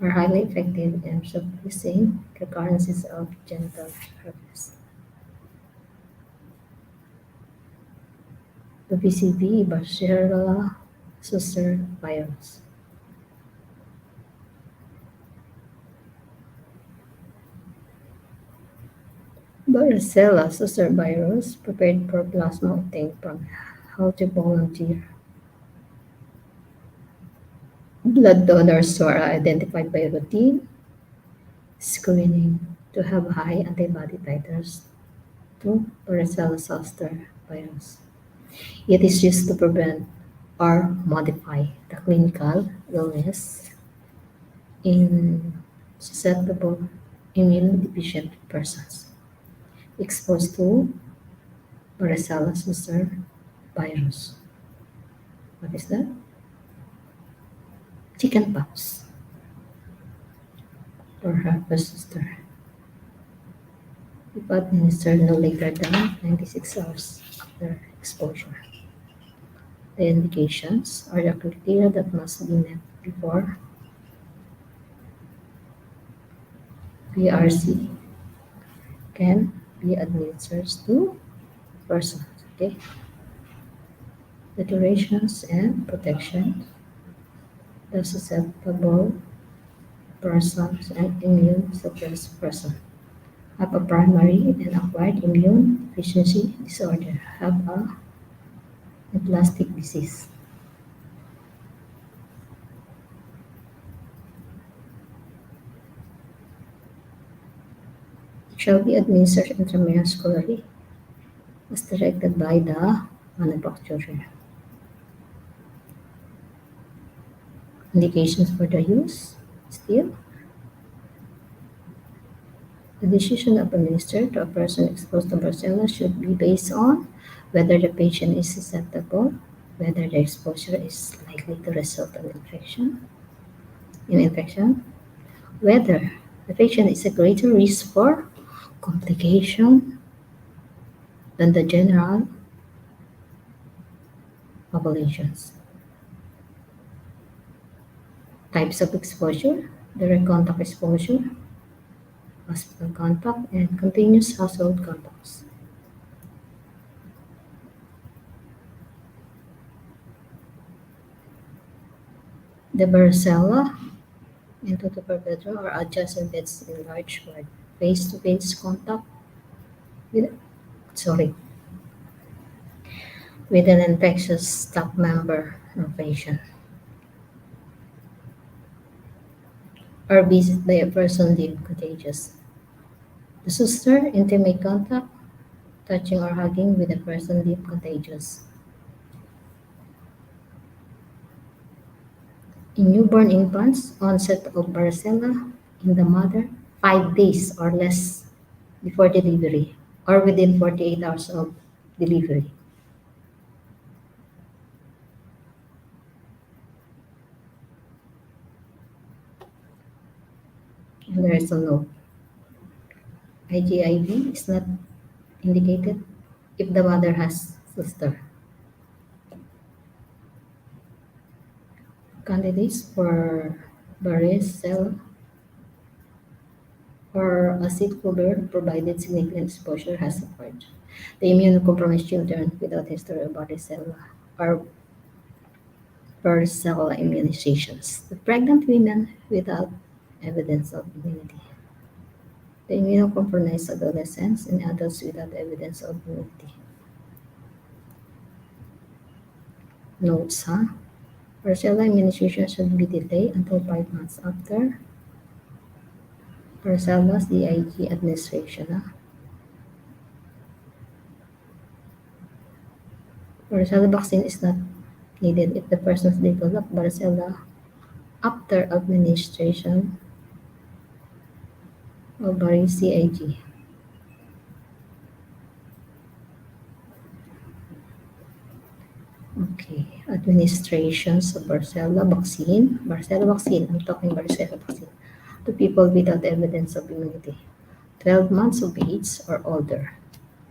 are highly effective in suppressing recurrences of genital herpes. The BCV, Bacillus zoster virus. Varicella zoster virus prepared for plasma obtained from healthy volunteer. Blood donors who are identified by routine screening to have high antibody titers to varicella zoster virus. It is used to prevent or modify the clinical illness in susceptible immunodeficient persons exposed to varicella zoster virus. What is that? Chickenpox or herpes zoster. if administered no later than 96 hours after exposure. The indications are the criteria that must be met before PRC can be administered to persons. Okay, the durations and protection, the susceptible persons and immune suppressed person have a primary and acquired immune deficiency disorder, have a aplastic disease. It shall be administered intramuscularly as directed by the manufacturer. Indications for the use still. The decision of administer to a person exposed to Brucella should be based on whether the patient is susceptible, whether the exposure is likely to result in infection, whether the patient is a greater risk for complication than the general populations. Types of exposure, direct contact exposure, hospital contact, and continuous household contacts. The varicella and two per bedroom or adjacent beds in large ward. Face-to-face contact with, sorry, with an infectious staff member or patient, or visit by a person deemed contagious. The sister, intimate contact, touching or hugging with a person deemed contagious. In newborn infants, onset of varicella in the mother 5 days or less before delivery or within 48 hours of delivery. And there is a note. IgIV is not indicated if the mother has sister. Candidates for varicella or acid cover provided significant exposure has occurred. The immunocompromised children without history of varicella or varicella immunizations. The pregnant women without evidence of immunity. The immunocompromised adolescents and adults without evidence of immunity. Notes, varicella immunization should be delayed until 5 months after varicella's DIG administration. Varicella vaccine is not needed if the persons develop varicella after administration of varicella. Okay, administrations of varicella vaccine, I'm talking varicella vaccine, to people without evidence of immunity, 12 months of age or older,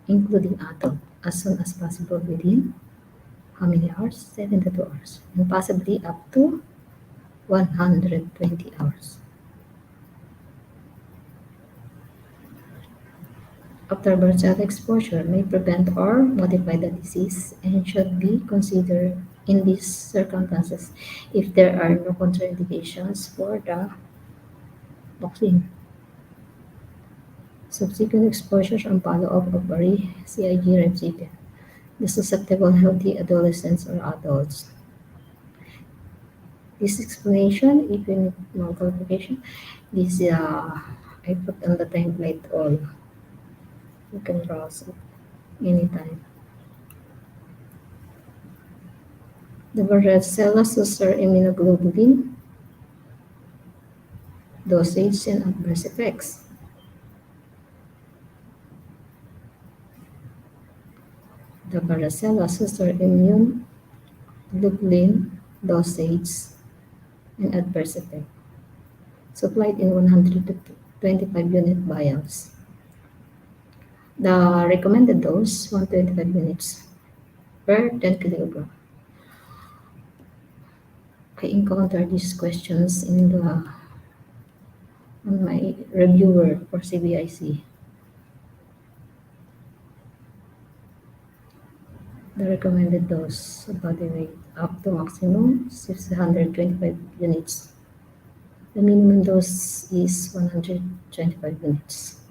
including adult, as soon as possible within how many hours? 72 hours, and possibly up to 120 hours. After varicella exposure may prevent or modify the disease and should be considered in these circumstances if there are no contraindications for the vaccine. Subsequent exposures and follow-up of varicella recipient, the susceptible healthy adolescents or adults. This explanation, if you need more clarification, this I put on the template all. You can browse it anytime. The varicella zoster immunoglobulin dosage and adverse effects. The varicella zoster immunoglobulin dosage and adverse effect. Supplied in 125 unit vials. The recommended dose 125 minutes per 10 kilogram. I encountered these questions in the on my reviewer for CBIC. The recommended dose of body weight up to maximum 625 units. The minimum dose is 125 units.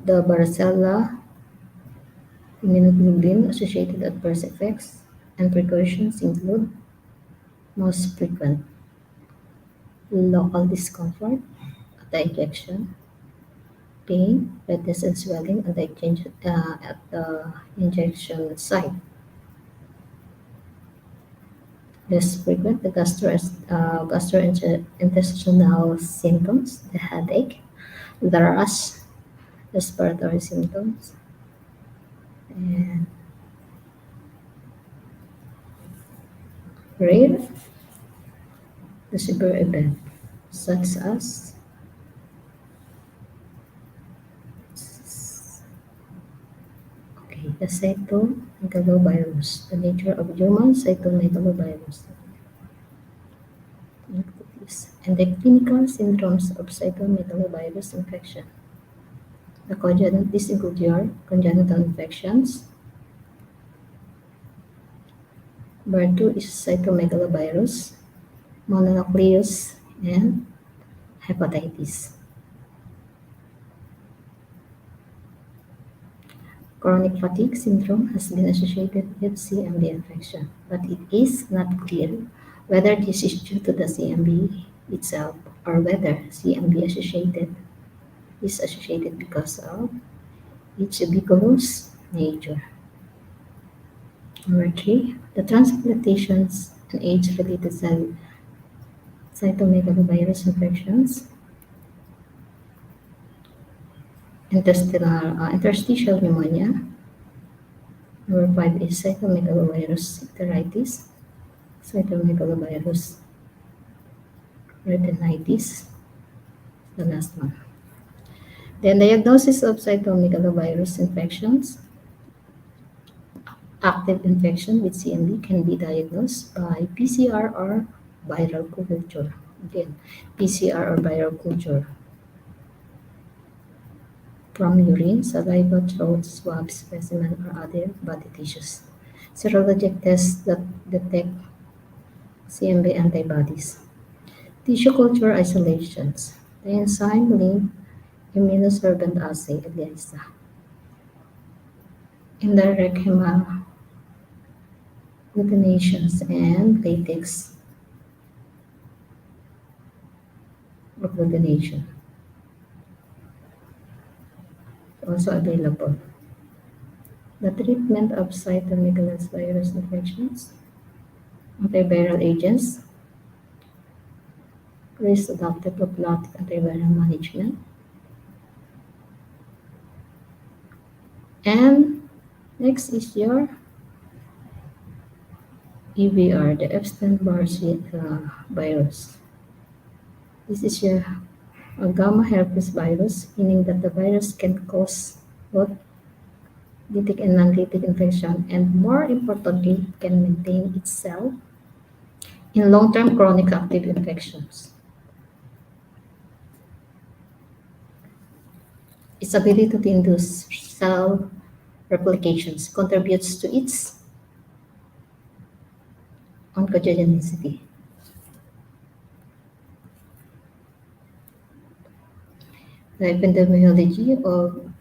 The varicella immunoglobulin associated adverse effects and precautions include most frequent local discomfort at the injection, pain, redness and swelling at the injection site. Less frequent, the gastrointestinal symptoms, the headache, the rash, respiratory symptoms, and rare, the severe event, such as the cytomegalovirus, the nature of human cytomegalovirus, and the clinical syndromes of cytomegalovirus infection. The congenital include your congenital infections. Number 2 is cytomegalovirus, mononucleus, and hepatitis. Chronic fatigue syndrome has been associated with CMV infection, but it is not clear whether this is due to the CMV itself or whether CMV is associated because of its ubiquitous nature. Number 3, the transplantations and age-related cytomegalovirus infections, interstitial pneumonia. Number 5 is cytomegalovirus enteritis, cytomegalovirus retinitis, the last one. Then diagnosis of cytomegalovirus infections. Active infection with CMV can be diagnosed by PCR or viral culture. Again, PCR or viral culture from urine, saliva, throat, swab, specimen, or other body tissues. Serologic tests that detect CMV antibodies. Tissue culture isolations. The enzyme linked immunosorbent assay, ELISA. Indirect hemaggglutinations and latex agglutination also available. The treatment of cytomegalovirus infections, antiviral agents, risk-adaptive prophylactic antiviral management, and next is your EVR, the Epstein-Barr virus. This is your gamma herpes virus, meaning that the virus can cause both lytic and non-lytic infection, and more importantly, can maintain itself in long-term chronic active infections. Its ability to induce cell replications contributes to its oncogenicity. The epidemiology of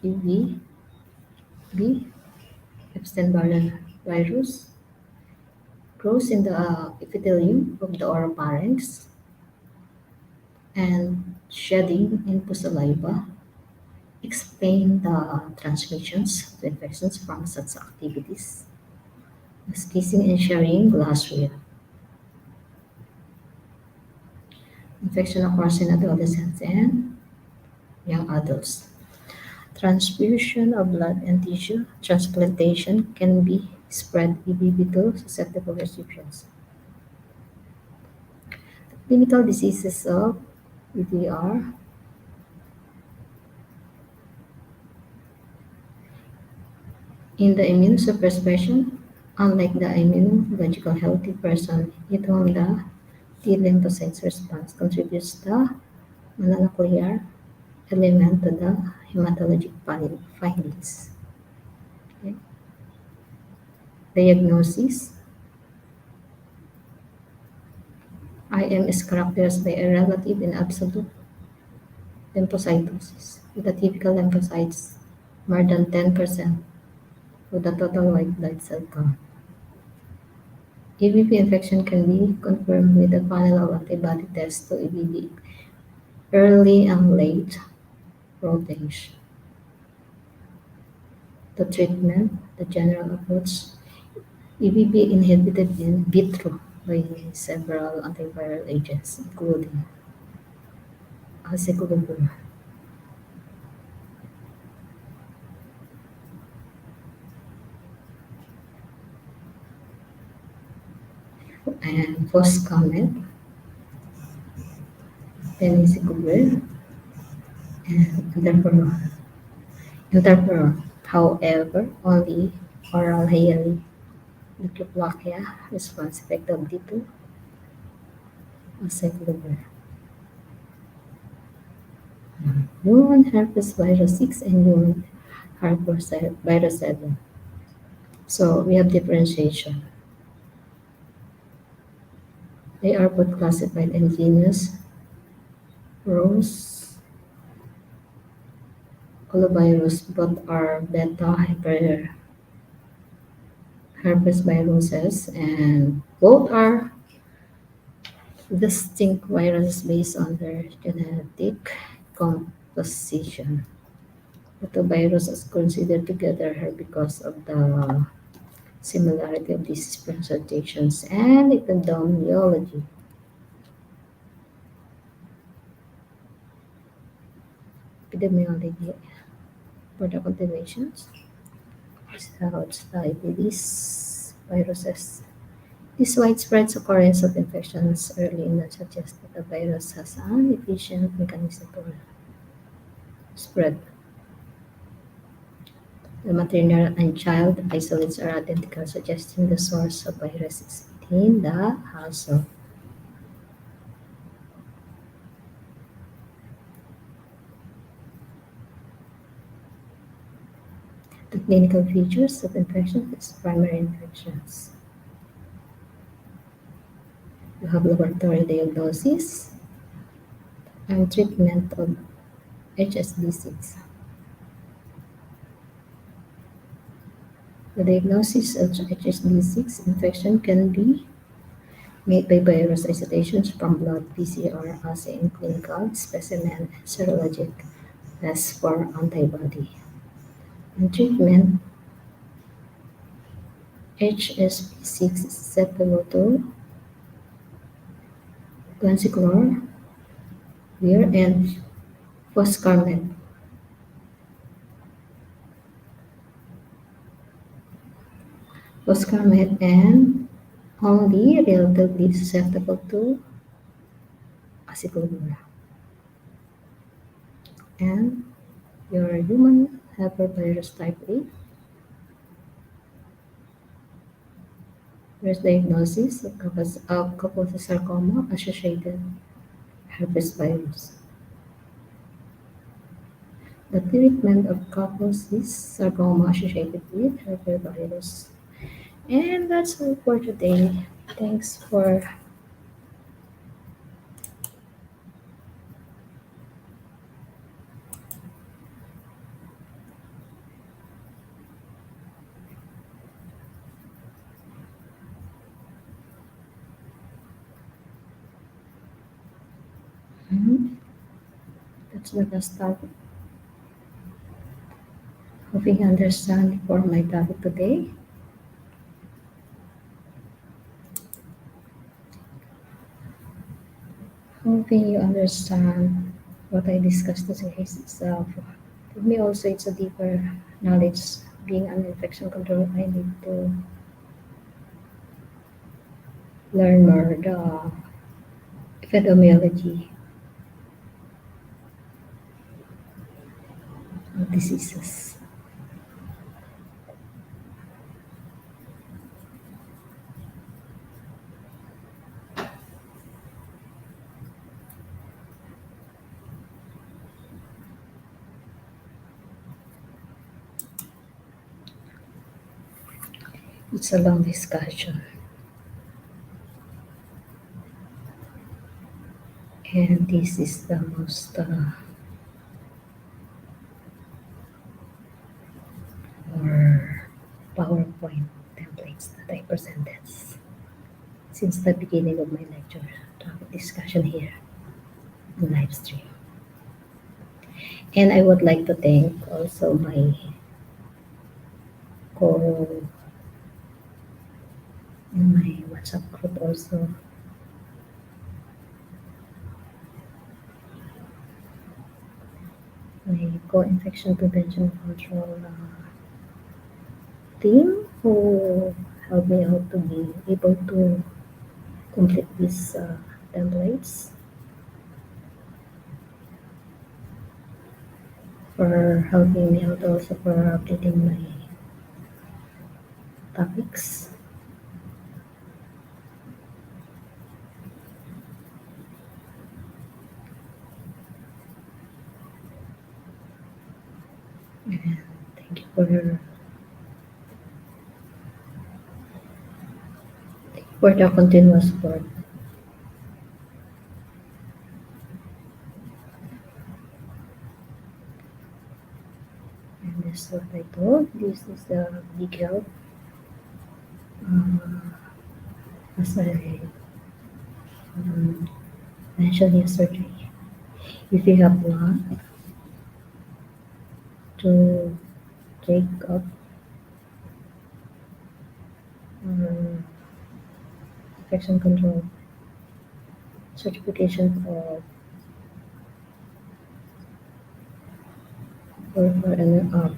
EVB, Epstein-Barr virus, grows in the epithelium of the oropharynx and shedding into saliva explain the transmissions of infections from such activities as kissing and sharing glassware. Infection occurs in adolescents and young adults. Transfusion of blood and tissue transplantation can be spread EBV to susceptible recipients. Clinical diseases of EDR. In the immunosuppression, unlike the immunological healthy person, in whom the T lymphocytes response contributes the mononuclear element to the hematologic findings. Okay. Diagnosis. IM is characterized by a relative and absolute lymphocytosis, with a typical lymphocytes more than 10% of the total white blood cell count. EBV infection can be confirmed with a panel of antibody tests to EBV early and late rotation. The treatment, the general approach, EBV inhibited in vitro by several antiviral agents, including aciclovir and foscarnet, penicillin, and interferon. However, only oral healing leukoplakia responds effectively to aciclovir. Human herpes virus 6 and human herpes virus 7. So we have differentiation. They are both classified in genus Rose colovirus, both are beta hyper herpes viruses, and both are distinct viruses based on their genetic composition. The two viruses considered together here because of the similarity of these presentations and epidemiology. Epidemiology for the cultivations. So it's like these viruses. This widespread occurrence of infections early in the suggests that the virus has an efficient mechanism for spread. The maternal and child isolates are identical, suggesting the source of virus is within the household. The clinical features of infection is primary infections. You have laboratory diagnosis and treatment of HSD6. The diagnosis of HSD6 infection can be made by virus isolations from blood, PCR assay, and clinical specimen and serologic tests for antibody. In treatment, HSP6 is susceptible to ganciclovir and foscarnet. Foscarnet and only relatively susceptible to aciclovir. And your human herpes type A, there's diagnosis of Kaposi sarcoma associated herpes virus. The treatment of Kaposi sarcoma associated with herpes virus. And that's all for today. Thanks for Mhm. That's the last topic. Hoping you understand for my topic today. Hoping you understand what I discussed today itself. For me also it's a deeper knowledge. Being an infection control, I need to learn more the epidemiology diseases. It's a long discussion, and this is the most or PowerPoint templates that I presented since the beginning of my lecture topic discussion here in live stream. And I would like to thank also my co in my WhatsApp group also, my co-infection prevention control team who helped me out to be able to complete these templates, for helping me out also for updating my topics. And thank you for the continuous support. And this is what I told. This is the big help. As I um, mentioned yesterday, if you have one to take up um, infection control certification for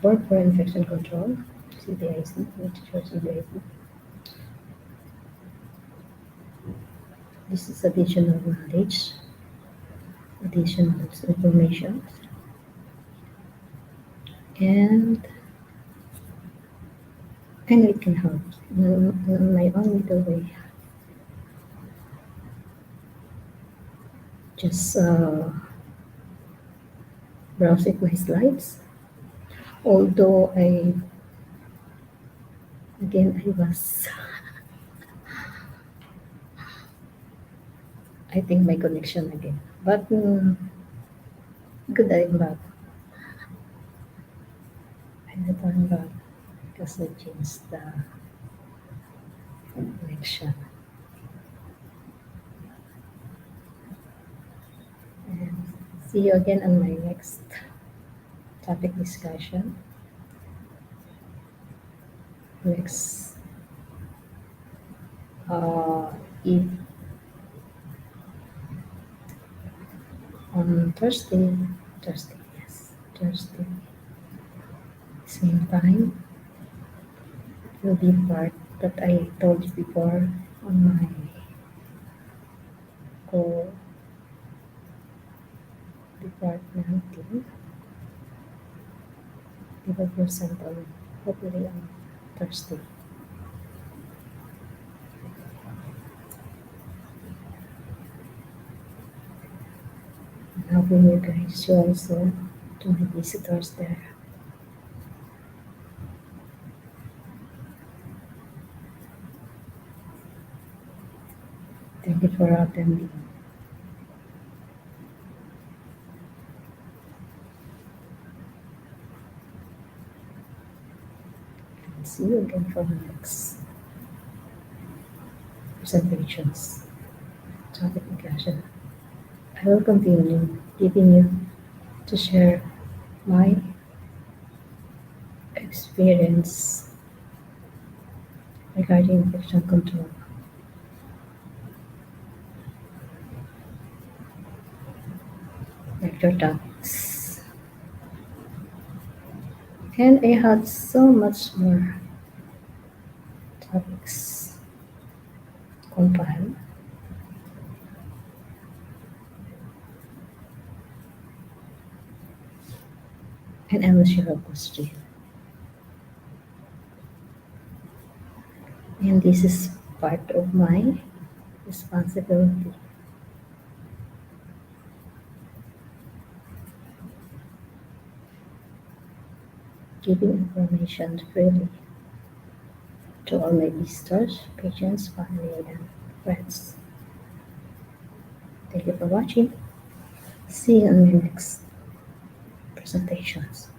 board for infection control, CBIC, which is for CBIC. This is additional knowledge, additional information, and I know it can help in my own little way. Just browsing my slides. Although I think my connection again. But good that I'm back. I'm back because I changed the connection. And see you again on my next topic discussion. Next, uh, if on Thursday, yes, Thursday, same time, will be part that I told you before on my co-department team. We will present on hopefully on Thursday. And hoping you guys you also to my visitors there. Thank you for attending. And see you again for the next presentations, topic discussion. I will continue giving you to share my experience regarding infection control. Lecture topics. And I had so much more topics compiled. and I will share a post to you. And this is part of my responsibility, giving information freely to all my visitors, patients, family, and friends. Thank you for watching. See you on my next presentations.